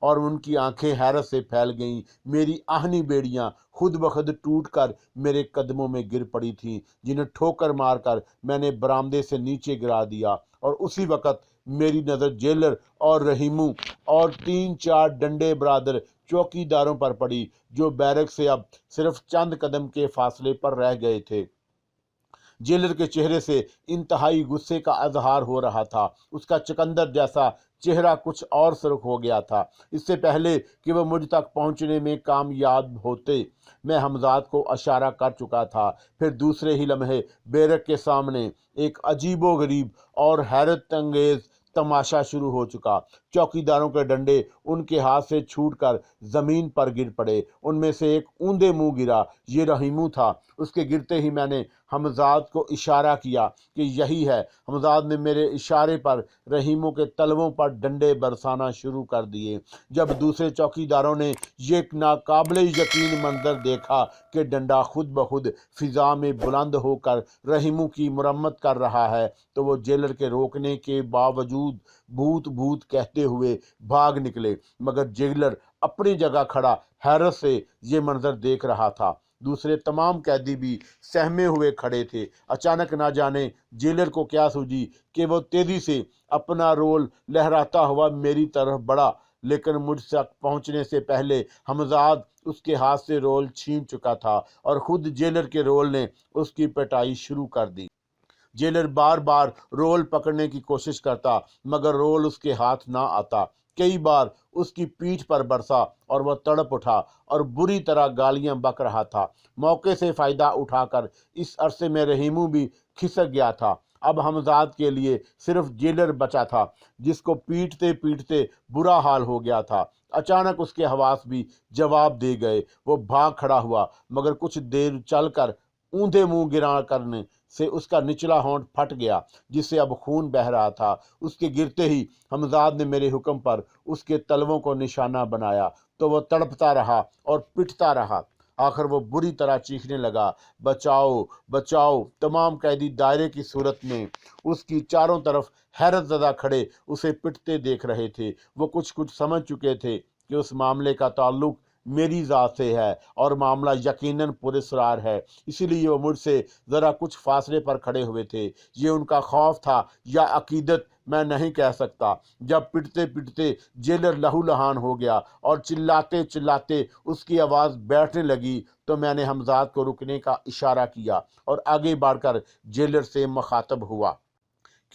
और उनकी आंखें हैरत से फैल गईं। मेरी आहनी बेड़ियां खुद ब खुद टूट कर मेरे कदमों में गिर पड़ी थीं, जिन्हें ठोकर मारकर मैंने बरामदे से नीचे गिरा दिया। और उसी वक़्त मेरी नज़र जेलर और रहीमों और 3-4 डंडे बरादर चौकीदारों पर पड़ी, जो बैरक से अब सिर्फ चंद कदम के फासले पर रह गए थे। जेलर के चेहरे से इंतहाई गुस्से का अजहार हो रहा था। उसका चकंदर जैसा चेहरा कुछ और सुर्ख हो गया था। इससे पहले कि वह मुझ तक पहुंचने में कामयाब होते, मैं हमजाद को इशारा कर चुका था। फिर दूसरे ही लम्हे बैरक के सामने एक अजीबो गरीब और हैरत अंगेज तमाशा शुरू हो चुका। चौकीदारों के डंडे उनके हाथ से छूटकर जमीन पर गिर पड़े। उनमें से एक ऊंधे मुंह गिरा। ये रहीमू था। उसके गिरते ही मैंने हमजाद को इशारा किया कि यही है। हमजाद ने मेरे इशारे पर रहीमों के तलवों पर डंडे बरसाना शुरू कर दिए। जब दूसरे चौकीदारों ने ये नाकाबिले यकीन मंजर देखा कि डंडा खुद ब खुद फिजा में बुलंद होकर रहीमों की मुरम्मत कर रहा है, तो वो जेलर के रोकने के बावजूद भूत भूत कहते हुए भाग निकले। मगर जेलर अपनी जगह खड़ा हैरत से ये मंजर देख रहा था। दूसरे तमाम कैदी भी सहमे हुए खड़े थे। अचानक ना जाने जेलर को क्या सूझी कि वो तेजी से अपना रोल लहराता हुआ मेरी तरफ बढ़ा, लेकिन मुझ तक पहुंचने से पहले हमजाद उसके हाथ से रोल छीन चुका था और खुद जेलर के रोल ने उसकी पिटाई शुरू कर दी। जेलर बार बार रोल पकड़ने की कोशिश करता, मगर रोल उसके हाथ ना आता। कई बार उसकी पीठ पर बरसा और वह तड़प उठा और बुरी तरह गालियां बक रहा था। मौके से फायदा उठाकर इस अरसे में रहीमू भी खिसक गया था। अब हमजाद के लिए सिर्फ जेलर बचा था, जिसको पीटते पीटते बुरा हाल हो गया था। अचानक उसके हवास भी जवाब दे गए। वो भाग खड़ा हुआ, मगर कुछ देर चलकर ऊंधे मुंह गिरा करने से उसका निचला होंठ फट गया, जिससे अब खून बह रहा था। उसके गिरते ही हमजाद ने मेरे हुक्म पर उसके तलवों को निशाना बनाया, तो वह तड़पता रहा और पिटता रहा। आखिर वो बुरी तरह चीखने लगा, बचाओ बचाओ। तमाम कैदी दायरे की सूरत में उसकी चारों तरफ हैरत ज़दा खड़े उसे पिटते देख रहे थे। वो कुछ कुछ समझ चुके थे कि उस मामले का ताल्लुक मेरी ज़ात से है और मामला यकीनन पुरस्कार है, इसीलिए वो मुझसे ज़रा कुछ फासले पर खड़े हुए थे। ये उनका खौफ था या अकीदत, मैं नहीं कह सकता। जब पिटते पिटते जेलर लहूलुहान हो गया और चिल्लाते चिल्लाते उसकी आवाज़ बैठने लगी, तो मैंने हमजाद को रुकने का इशारा किया और आगे बढ़कर जेलर से मुखातब हुआ।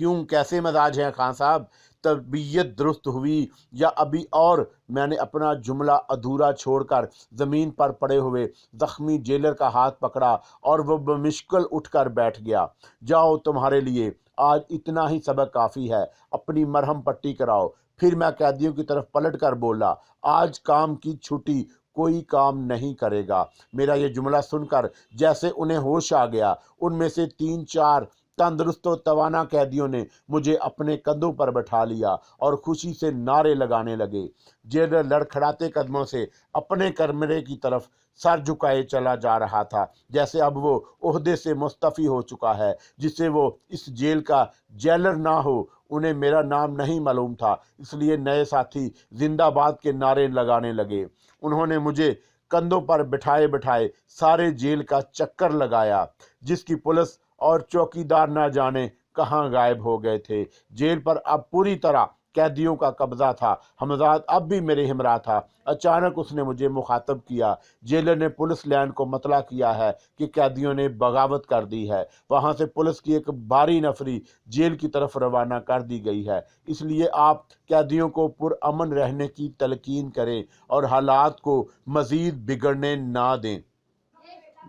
क्यों, कैसे मजाज हैं खान साहब? तबीयत दुरुस्त हुई या अभी? और मैंने अपना जुमला अधूरा छोड़कर ज़मीन पर पड़े हुए ज़ख्मी जेलर का हाथ पकड़ा और वो बमुश्किल उठकर बैठ गया। जाओ, तुम्हारे लिए आज इतना ही सबक काफ़ी है, अपनी मरहम पट्टी कराओ। फिर मैं कैदियों की तरफ पलट कर बोला, आज काम की छुट्टी, कोई काम नहीं करेगा। मेरा ये जुमला सुनकर जैसे उन्हें होश आ गया। उनमें से 3-4 तंदुरुस्त व तवाना कैदियों ने मुझे अपने कंधों पर बैठा लिया और खुशी से नारे लगाने लगे। जेलर लड़खड़ाते कदमों से अपने कमरे की तरफ सर झुकाए चला जा रहा था, जैसे अब वो ओहदे से मुस्तफ़ी हो चुका है, जिससे वो इस जेल का जेलर ना हो। उन्हें मेरा नाम नहीं मालूम था, इसलिए नए साथी जिंदाबाद के नारे लगाने लगे। उन्होंने मुझे कंधों पर बिठाए बिठाए सारे जेल का चक्कर लगाया, जिसकी पुलिस और चौकीदार ना जाने कहाँ गायब हो गए थे। जेल पर अब पूरी तरह कैदियों का कब्जा था। हमजाद अब भी मेरे हमरा था। अचानक उसने मुझे मुखातब किया। जेलर ने पुलिस लाइन को मतला किया है कि कैदियों ने बगावत कर दी है। वहां से पुलिस की एक भारी नफरी जेल की तरफ रवाना कर दी गई है, इसलिए आप कैदियों को पुरअमन रहने की तलकीन करें और हालात को मजीद बिगड़ने ना दें।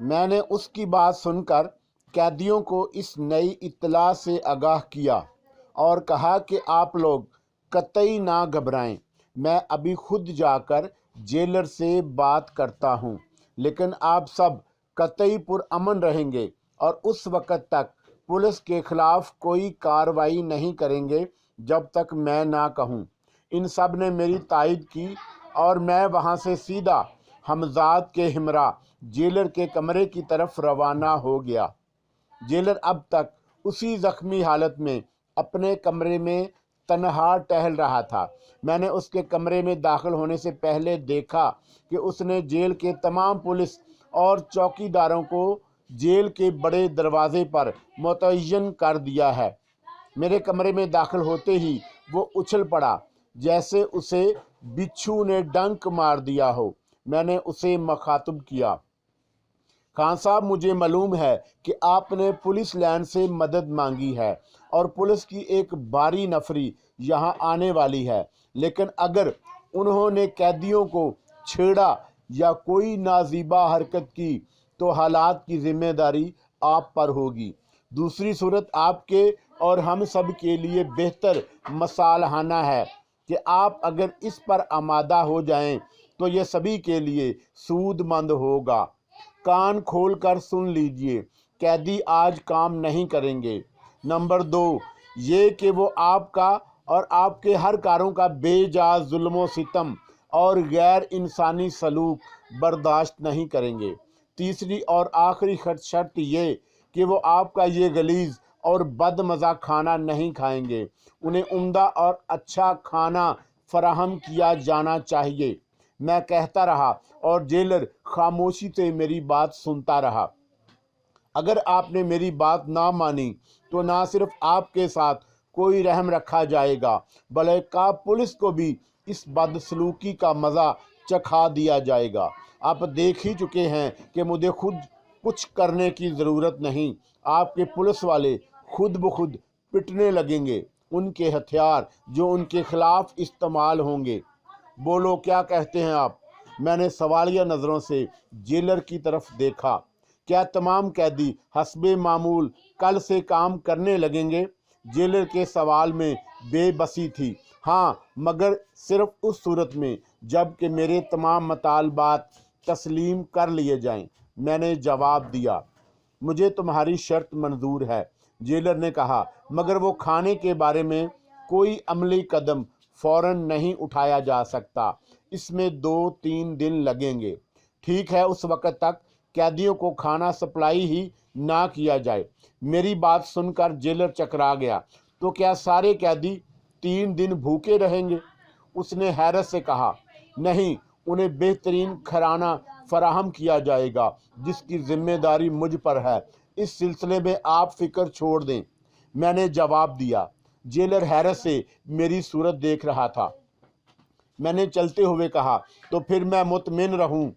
मैंने उसकी बात सुनकर कैदियों को इस नई इत्तला से आगाह किया और कहा कि आप लोग कतई ना घबराएं, मैं अभी खुद जाकर जेलर से बात करता हूं, लेकिन आप सब कतई पुरअमन रहेंगे और उस वक़्त तक पुलिस के खिलाफ कोई कार्रवाई नहीं करेंगे जब तक मैं ना कहूं। इन सब ने मेरी तायद की और मैं वहां से सीधा हमजाद के हमरा जेलर के कमरे की तरफ रवाना हो गया। जेलर अब तक उसी जख्मी हालत में अपने कमरे में तन्हा टहल रहा था। मैंने उसके कमरे में दाखिल होने से पहले देखा कि उसने जेल के तमाम पुलिस और चौकीदारों को जेल के बड़े दरवाजे पर मुतय्यन कर दिया है। मेरे कमरे में दाखिल होते ही वो उछल पड़ा, जैसे उसे बिच्छू ने डंक मार दिया हो। मैंने उसे मुखातब किया, खान साहब, मुझे मालूम है कि आपने पुलिस लाइन से मदद मांगी है और पुलिस की एक भारी नफरी यहाँ आने वाली है, लेकिन अगर उन्होंने कैदियों को छेड़ा या कोई नाजीबा हरकत की तो हालात की जिम्मेदारी आप पर होगी। दूसरी सूरत आपके और हम सब के लिए बेहतर मसालहाना है कि आप अगर इस पर आमादा हो जाएं तो ये सभी के लिए सूदमंद होगा। कान खोल कर सुन लीजिए, कैदी आज काम नहीं करेंगे। नंबर 2, ये कि वो आपका और आपके हर कारों का बेजाज जुल्म सितम और गैर इंसानी सलूक बर्दाश्त नहीं करेंगे। तीसरी और आखिरी शर्त ये कि वो आपका ये गलीज और बदमज़ा खाना नहीं खाएंगे। उन्हें उम्दा और अच्छा खाना फराहम किया जाना चाहिए। मैं कहता रहा और जेलर खामोशी से मेरी बात सुनता रहा। अगर आपने मेरी बात ना मानी तो ना सिर्फ आपके साथ कोई रहम रखा जाएगा, बल्कि पुलिस को भी इस बदसलूकी का मज़ा चखा दिया जाएगा। आप देख ही चुके हैं कि मुझे खुद कुछ करने की ज़रूरत नहीं, आपके पुलिस वाले खुद ब खुद पिटने लगेंगे, उनके हथियार जो उनके खिलाफ इस्तेमाल होंगे। बोलो, क्या कहते हैं आप? मैंने सवालिया नज़रों से जेलर की तरफ देखा। क्या तमाम कैदी हस्बे मामूल कल से काम करने लगेंगे? जेलर के सवाल में बेबसी थी। हाँ, मगर सिर्फ उस सूरत में जब कि मेरे तमाम मतालबात तस्लीम कर लिए जाएं। मैंने जवाब दिया, मुझे तुम्हारी शर्त मंजूर है। जेलर ने कहा, मगर वो खाने के बारे में कोई अमली कदम फौरन नहीं उठाया जा सकता, इसमें 2-3 दिन लगेंगे। ठीक है, उस वक़्त तक कैदियों को खाना सप्लाई ही ना किया जाए। मेरी बात सुनकर जेलर चकरा गया। तो क्या सारे कैदी 3 दिन भूखे रहेंगे? उसने हैरत से कहा, नहीं, उन्हें बेहतरीन खराना फराहम किया जाएगा जिसकी जिम्मेदारी मुझ पर है। इस सिलसिले में आप फिक्र छोड़ दें। मैंने जवाब दिया। जेलर हैरत से मेरी सूरत देख रहा था। मैंने चलते हुए कहा, तो फिर मैं मुतमिन रहूं?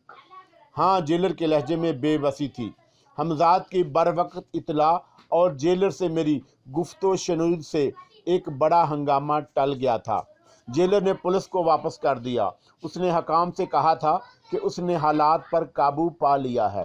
हाँ, जेलर के लहजे में बेबसी थी। हमजाद की बरवक्त इतला और जेलर से मेरी गुफ्तो शनीद से एक बड़ा हंगामा टल गया था। जेलर ने पुलिस को वापस कर दिया। उसने हकाम से कहा था कि उसने हालात पर काबू पा लिया है।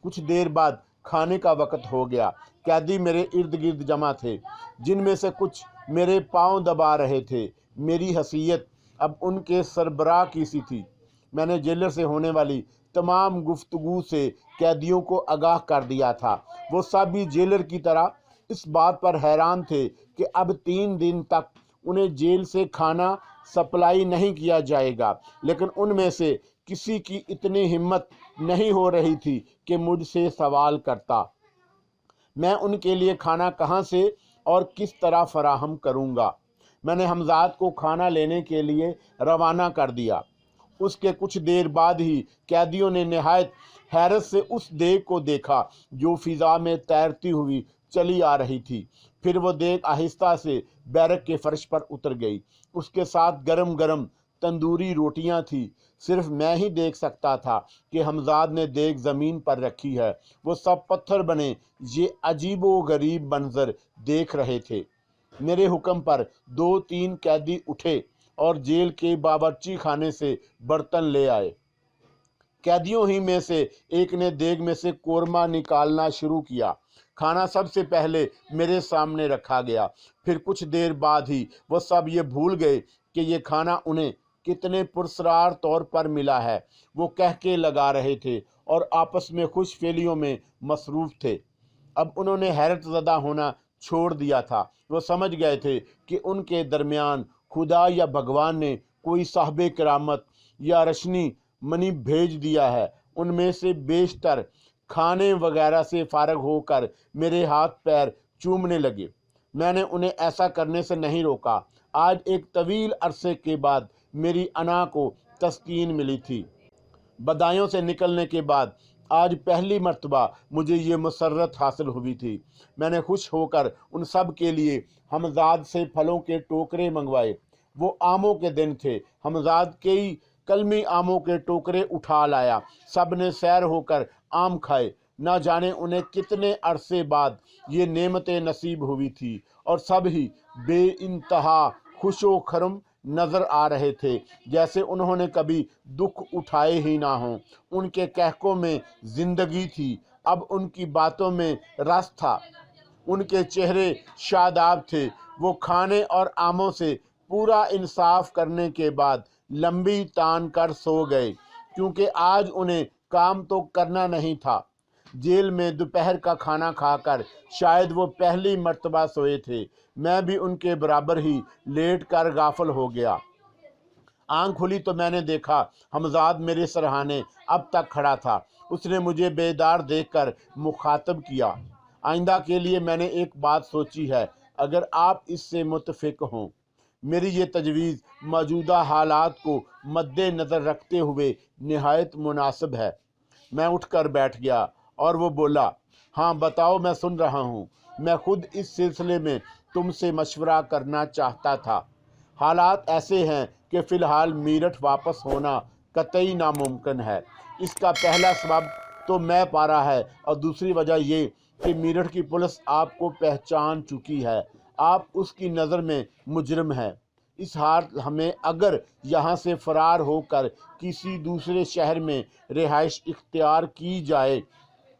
कुछ देर बाद खाने का वक़्त हो गया। कैदी मेरे इर्द गिर्द जमा थे, जिनमें से कुछ मेरे पांव दबा रहे थे। मेरी हैसियत अब उनके सरबराह की सी थी। मैंने जेलर से होने वाली तमाम गुफ्तगू से कैदियों को आगाह कर दिया था। वो सब भी जेलर की तरह इस बात पर हैरान थे कि अब 3 दिन तक उन्हें जेल से खाना सप्लाई नहीं किया जाएगा, लेकिन उनमें से किसी की इतनी हिम्मत नहीं हो रही थी कि मुझसे सवाल करता। मैं उनके लिए खाना कहाँ से और किस तरह फराहम करूँगा? मैंने हमजाद को खाना लेने के लिए रवाना कर दिया। उसके कुछ देर बाद ही कैदियों ने निहायत हैरत से उस देग को देखा जो फिजा में तैरती हुई चली आ रही थी। फिर वो देग आहिस्ता से बैरक के फर्श पर उतर गई। उसके साथ गरम गरम तंदूरी रोटियां थी। सिर्फ मैं ही देख सकता था कि हमजाद ने देग ज़मीन पर रखी है। वो सब पत्थर बने ये अजीबो गरीब मंजर देख रहे थे। मेरे हुक्म पर 2-3 कैदी उठे और जेल के बावर्ची खाने से बर्तन ले आए। कैदियों ही में से एक ने देग में से कोरमा निकालना शुरू किया। खाना सबसे पहले मेरे सामने रखा गया। फिर कुछ देर बाद ही वो सब ये भूल गए कि ये खाना उन्हें कितने पुरस्कार तौर पर मिला है। वो कह के लगा रहे थे और आपस में खुशफेलियों में मसरूफ़ थे। अब उन्होंने हैरत ज़दा होना छोड़ दिया था। वो समझ गए थे कि उनके दरमियान खुदा या भगवान ने कोई साहबे करामत या रशनी मनी भेज दिया है। उनमें से बेशतर खाने वगैरह से फारग होकर मेरे हाथ पैर चूमने लगे। मैंने उन्हें ऐसा करने से नहीं रोका। आज एक तवील अरसे के बाद मेरी अना को तस्कीन मिली थी। बदायूं से निकलने के बाद आज पहली मर्तबा मुझे ये मसर्रत हासिल हुई थी। मैंने खुश होकर उन सब के लिए हमजाद से फलों के टोकरे मंगवाए। वो आमों के दिन थे। हमजाद कई कलमी आमों के टोकरे उठा लाया। सब ने सैर होकर आम खाए। ना जाने उन्हें कितने अरसे बाद ये नेमतें नसीब हुई थी और सब ही बेइंतहा खुशो खरम नजर आ रहे थे, जैसे उन्होंने कभी दुख उठाए ही ना हों। उनके कहकों में जिंदगी थी। अब उनकी बातों में रस था। उनके चेहरे शादाब थे। वो खाने और आमों से पूरा इंसाफ करने के बाद लंबी तान कर सो गए, क्योंकि आज उन्हें काम तो करना नहीं था। जेल में दोपहर का खाना खाकर शायद वो पहली मर्तबा सोए थे। मैं भी उनके बराबर ही लेट कर गाफल हो गया। आंख खुली तो मैंने देखा हमजाद मेरे सरहाने अब तक खड़ा था। उसने मुझे बेदार देखकर मुखातब किया। आइंदा के लिए मैंने एक बात सोची है, अगर आप इससे मुतफिक हों। मेरी ये तजवीज़ मौजूदा हालात को मद्दे नज़र रखते हुए नहायत मुनासिब है। मैं उठकर बैठ गया और वो बोला, हाँ बताओ, मैं सुन रहा हूँ। मैं खुद इस सिलसिले में तुमसे मशवरा करना चाहता था। हालात ऐसे हैं कि फ़िलहाल मीरठ वापस होना कतई नामुमकिन है। इसका पहला सबब तो मैं पारा है और दूसरी वजह ये कि मीरठ की पुलिस आपको पहचान चुकी है। आप उसकी नज़र में मुजरिम हैं। इस हाल हमें अगर यहाँ से फ़रार होकर किसी दूसरे शहर में रिहाइश इख्तियार की जाए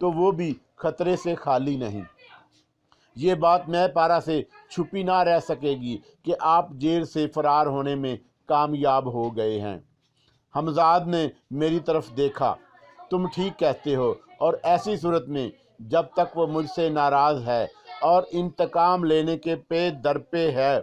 तो वो भी ख़तरे से खाली नहीं। ये बात मैं पारा से छुपी ना रह सकेगी कि आप जेल से फ़रार होने में कामयाब हो गए हैं। हमजाद ने मेरी तरफ देखा। तुम ठीक कहते हो, और ऐसी सूरत में जब तक वो मुझसे नाराज़ है और इंतकाम लेने के पे दर पे है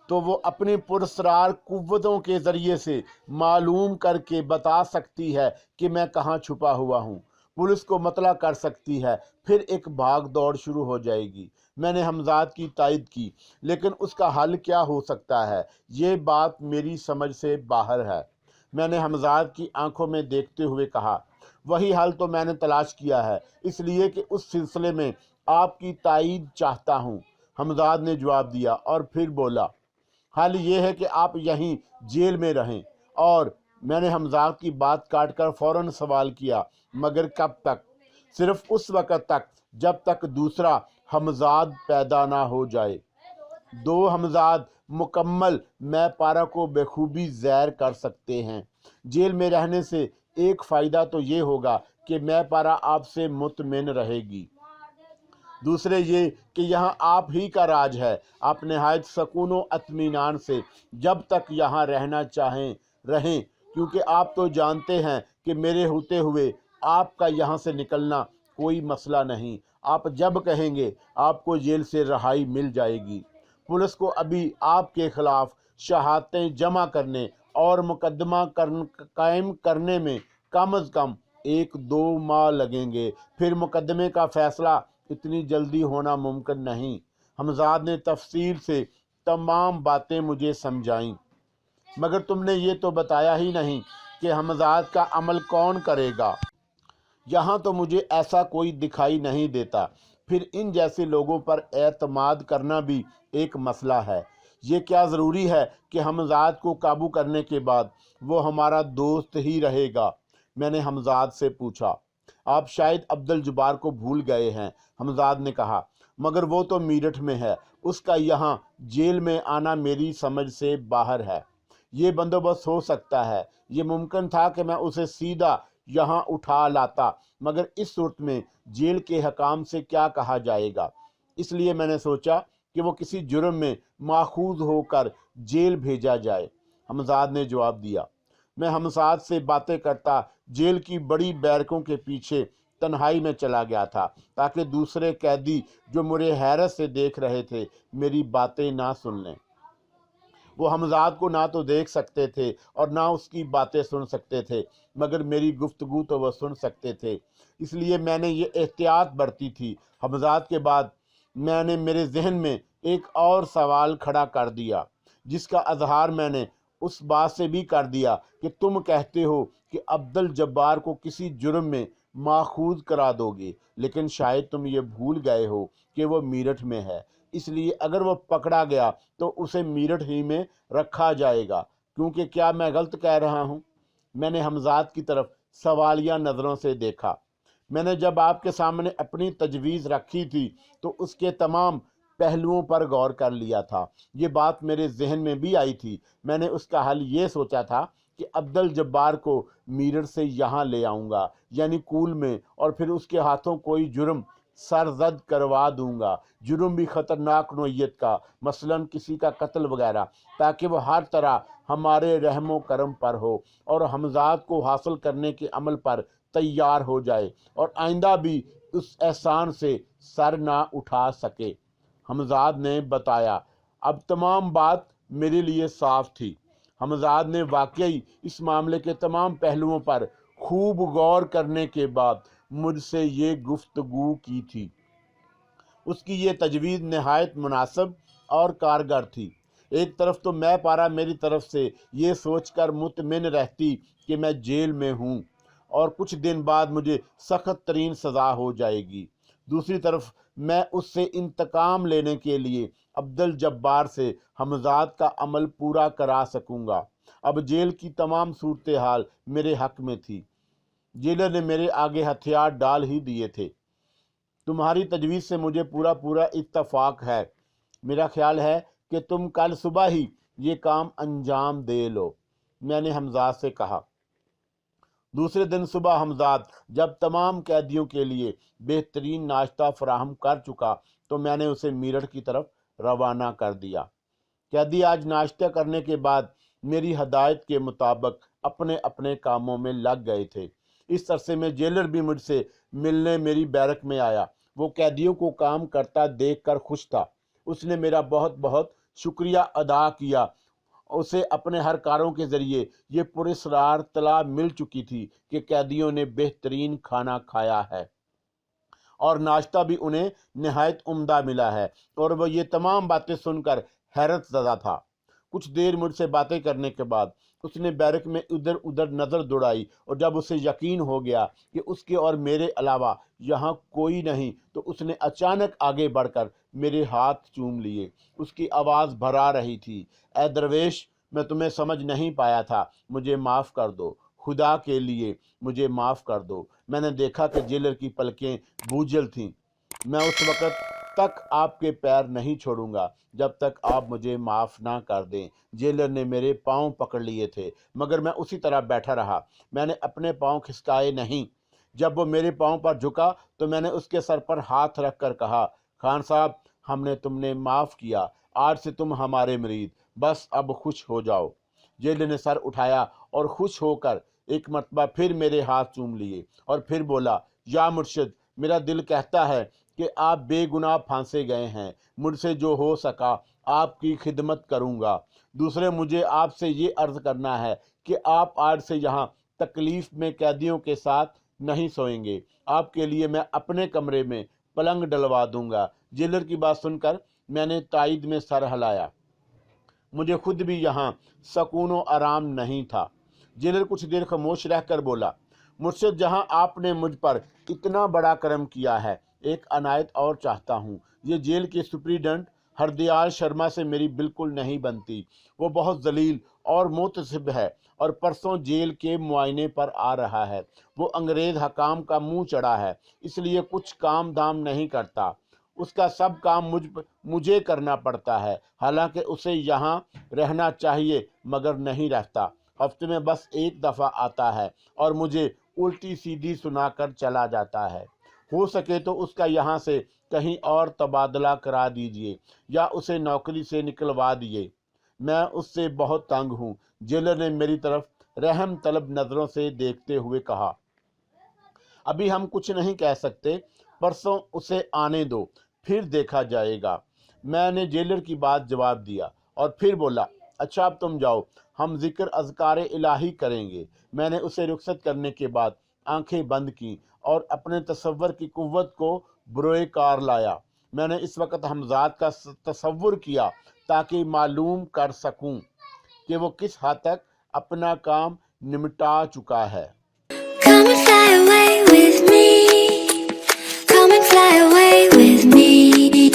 तो वो अपनी पुरस्रार कुव्वतों के ज़रिए से मालूम करके बता सकती है कि मैं कहाँ छुपा हुआ हूँ। पुलिस को मतला कर सकती है, फिर एक भाग दौड़ शुरू हो जाएगी। मैंने हमजाद की तायद की, लेकिन उसका हल क्या हो सकता है, ये बात मेरी समझ से बाहर है। मैंने हमजाद की आंखों में देखते हुए कहा, वही हल तो मैंने तलाश किया है, इसलिए कि उस सिलसिले में आपकी तायद चाहता हूँ। हमजाद ने जवाब दिया और फिर बोला, हल ये है कि आप यहीं जेल में रहें। और मैंने हमजाद की बात काटकर फौरन सवाल किया, मगर कब तक? सिर्फ उस वक़्त तक जब तक दूसरा हमजाद पैदा ना हो जाए। दो हमजाद मुकम्मल मैं पारा को बेखूबी ज़ैर कर सकते हैं। जेल में रहने से एक फ़ायदा तो ये होगा कि मैं पारा आपसे मुतमिन रहेगी। दूसरे ये कि यहाँ आप ही का राज है। आप नहायत सकून व इत्मीनान से जब तक यहाँ रहना चाहें रहें, क्योंकि आप तो जानते हैं कि मेरे होते हुए आपका यहाँ से निकलना कोई मसला नहीं। आप जब कहेंगे आपको जेल से रहाई मिल जाएगी। पुलिस को अभी आपके खिलाफ शहादतें जमा करने और मुकदमा कायम करने में कम अज़ कम 1-2 माह लगेंगे। फिर मुकदमे का फ़ैसला इतनी जल्दी होना मुमकिन नहीं। हमजाद ने तफसील से तमाम बातें मुझे समझाईं, मगर तुमने ये तो बताया ही नहीं कि हमजाद का अमल कौन करेगा। यहाँ तो मुझे ऐसा कोई दिखाई नहीं देता। फिर इन जैसे लोगों पर एतमाद करना भी एक मसला है। ये क्या ज़रूरी है कि हमजाद को काबू करने के बाद वो हमारा दोस्त ही रहेगा? मैंने हमजाद से पूछा। आप शायद अब्दुल जब्बार को भूल गए हैं, हमजाद ने कहा, मगर वो तो मीरठ में है। उसका यहाँ जेल में आना मेरी समझ से बाहर है। ये बंदोबस्त हो सकता है। ये मुमकिन था कि मैं उसे सीधा यहाँ उठा लाता, मगर इस सूरत में जेल के हकाम से क्या कहा जाएगा। इसलिए मैंने सोचा कि वो किसी जुर्म में माखूज होकर जेल भेजा जाए। हमजाद ने जवाब दिया। मैं हमजाद से बातें करता जेल की बड़ी बैरकों के पीछे तन्हाई में चला गया था, ताकि दूसरे कैदी जो मुझे हैरत से देख रहे थे मेरी बातें ना सुन लें। वो हमजाद को ना तो देख सकते थे और ना उसकी बातें सुन सकते थे, मगर मेरी गुफ्तगू तो वह सुन सकते थे। इसलिए मैंने ये एहतियात बरती थी। हमजाद के बाद मैंने मेरे जहन में एक और सवाल खड़ा कर दिया, जिसका अजहार मैंने उस बात से भी कर दिया कि तुम कहते हो कि अब्दुल जब्बार को किसी जुर्म में माखूज करा दोगे, लेकिन शायद तुम ये भूल गए हो कि वो मीरठ में है। इसलिए अगर वो पकड़ा गया तो उसे मीरठ ही में रखा जाएगा। क्योंकि क्या मैं गलत कह रहा हूँ? मैंने हमजाद की तरफ सवालिया नज़रों से देखा। मैंने जब आपके सामने अपनी तजवीज़ रखी थी तो उसके तमाम पहलुओं पर गौर कर लिया था। ये बात मेरे जहन में भी आई थी। मैंने उसका हल ये सोचा था कि अब्दुल जब्बार को मीरठ से यहाँ ले आऊँगा, यानी कूल में, और फिर उसके हाथों कोई जुर्म सरजद करवा दूंगा। जुर्म भी ख़तरनाक नोयत का, मसलन किसी का कत्ल वगैरह, ताकि वह हर तरह हमारे रहमो करम पर हो और हमजाद को हासिल करने के अमल पर तैयार हो जाए और आइंदा भी उस एहसान से सर ना उठा सके। हमजाद ने बताया। अब तमाम बात मेरे लिए साफ थी। हमजाद ने वाकई इस मामले के तमाम पहलुओं पर खूब गौर करने के बाद मुझसे ये गुफ्तगू की थी। उसकी ये तजवीज़ नहायत मुनासिब और कारगर थी। ایک طرف تو میں پارا میری طرف سے یہ سوچ کر مطمئن رہتی کہ میں جیل میں ہوں اور کچھ دن بعد مجھے سخت ترین سزا ہو جائے گی، دوسری طرف میں اس سے انتقام لینے کے لیے عبدالجبار سے حمزاد کا عمل پورا کرا سکوں گا۔ اب جیل کی تمام صورتحال میرے حق میں تھی، جیلر نے میرے آگے ہتھیار ڈال ہی دیے تھے۔ تمہاری تجویز سے مجھے پورا اتفاق ہے، میرا خیال ہے کہ تم کل صبح ہی یہ کام انجام دے لو، میں نے حمزاد سے کہا۔ دوسرے دن صبح حمزاد جب تمام قیدیوں کے لیے بہترین ناشتہ فراہم کر چکا تو میں نے اسے میرٹھ کی طرف روانہ کر دیا۔ قیدی آج ناشتہ کرنے کے بعد میری ہدایت کے مطابق اپنے اپنے کاموں میں لگ گئے تھے۔ اس عرصے میں جیلر بھی مجھ سے ملنے میری بیرک میں آیا۔ وہ قیدیوں کو کام کرتا دیکھ کر خوش تھا۔ اس نے میرا بہت بہت شکریہ ادا کیا۔ اسے اپنے ہر کاروں کے ذریعے یہ پراسرار اطلاع مل چکی تھی کہ قیدیوں نے بہترین کھانا کھایا ہے اور ناشتہ بھی انہیں نہایت عمدہ ملا ہے، اور وہ یہ تمام باتیں سن کر حیرت زدہ تھا۔ کچھ دیر مجھ سے باتیں کرنے کے بعد اس نے بیرک میں ادھر ادھر نظر دوڑائی، اور جب اسے یقین ہو گیا کہ اس کے اور میرے علاوہ یہاں کوئی نہیں تو اس نے اچانک آگے بڑھ کر میرے ہاتھ چوم لیے۔ اس کی آواز بھرا رہی تھی، اے درویش، میں تمہیں سمجھ نہیں پایا تھا، مجھے معاف کر دو، خدا کے لیے مجھے معاف کر دو۔ میں نے دیکھا کہ جیلر کی پلکیں بوجھل تھیں۔ میں اس وقت تک آپ کے پیر نہیں چھوڑوں گا جب تک آپ مجھے معاف نہ کر دیں۔ جیلر نے میرے پاؤں پکڑ لیے تھے مگر میں اسی طرح بیٹھا رہا، میں نے اپنے پاؤں کھسکائے نہیں۔ جب وہ میرے پاؤں پر جھکا تو میں نے اس کے سر پر ہاتھ رکھ کر کہا، خان صاحب، ہم نے تم نے معاف کیا، آج سے تم ہمارے مرید، بس اب خوش ہو جاؤ۔ جیلر نے سر اٹھایا اور خوش ہو کر ایک مرتبہ پھر میرے ہاتھ چوم لیے اور پھر بولا، یا مرشد، میرا دل کہتا ہے کہ آپ بے گناہ پھانسے گئے ہیں، مجھ سے جو ہو سکا آپ کی خدمت کروں گا۔ دوسرے، مجھے آپ سے یہ عرض کرنا ہے کہ آپ آج سے یہاں تکلیف میں قیدیوں کے ساتھ نہیں سوئیں گے، آپ کے لیے میں اپنے کمرے میں پلنگ ڈلوا دوں گا۔ جیلر کی بات سن کر میں نے تائید میں سر ہلایا، مجھے خود بھی یہاں سکون و آرام نہیں تھا۔ جیلر کچھ دیر خاموش رہ کر بولا، مرشد، جہاں آپ نے مجھ پر اتنا بڑا کرم کیا ہے، ایک عنایت اور چاہتا ہوں۔ یہ جیل کے سپریڈنٹ ہردیال شرما سے میری بالکل نہیں بنتی، وہ بہت ذلیل اور متعصب ہے اور پرسوں جیل کے معائنے پر آ رہا ہے۔ وہ انگریز حکام کا منہ چڑھا ہے، اس لیے کچھ کام دام نہیں کرتا، اس کا سب کام مجھے کرنا پڑتا ہے، حالانکہ اسے یہاں رہنا چاہیے مگر نہیں رہتا۔ ہفتے میں بس ایک دفعہ آتا ہے اور مجھے الٹی سیدھی سنا کر چلا جاتا ہے۔ ہو سکے تو اس کا یہاں سے کہیں اور تبادلہ کرا دیجئے یا اسے نوکری سے نکلوا دیئے، میں اس سے بہت تنگ ہوں۔ جیلر نے میری طرف رحم طلب نظروں سے دیکھتے ہوئے کہا، ابھی ہم کچھ نہیں کہہ سکتے، پرسوں اسے آنے دو، پھر دیکھا جائے گا۔ میں نے جیلر کی بات جواب دیا اور پھر بولا، اچھا اب تم جاؤ، ہم ذکر اذکار الہی کریں گے۔ میں نے اسے رخصت کرنے کے بعد آنکھیں بند کیں اور اپنے تصور کی قوت کو بروئے کار لایا۔ میں نے اس وقت حمزاد کا تصور کیا تاکہ معلوم کر سکوں کہ وہ کس حد تک اپنا کام نمٹا چکا ہے۔ Come and fly away with me. Come and fly away with me.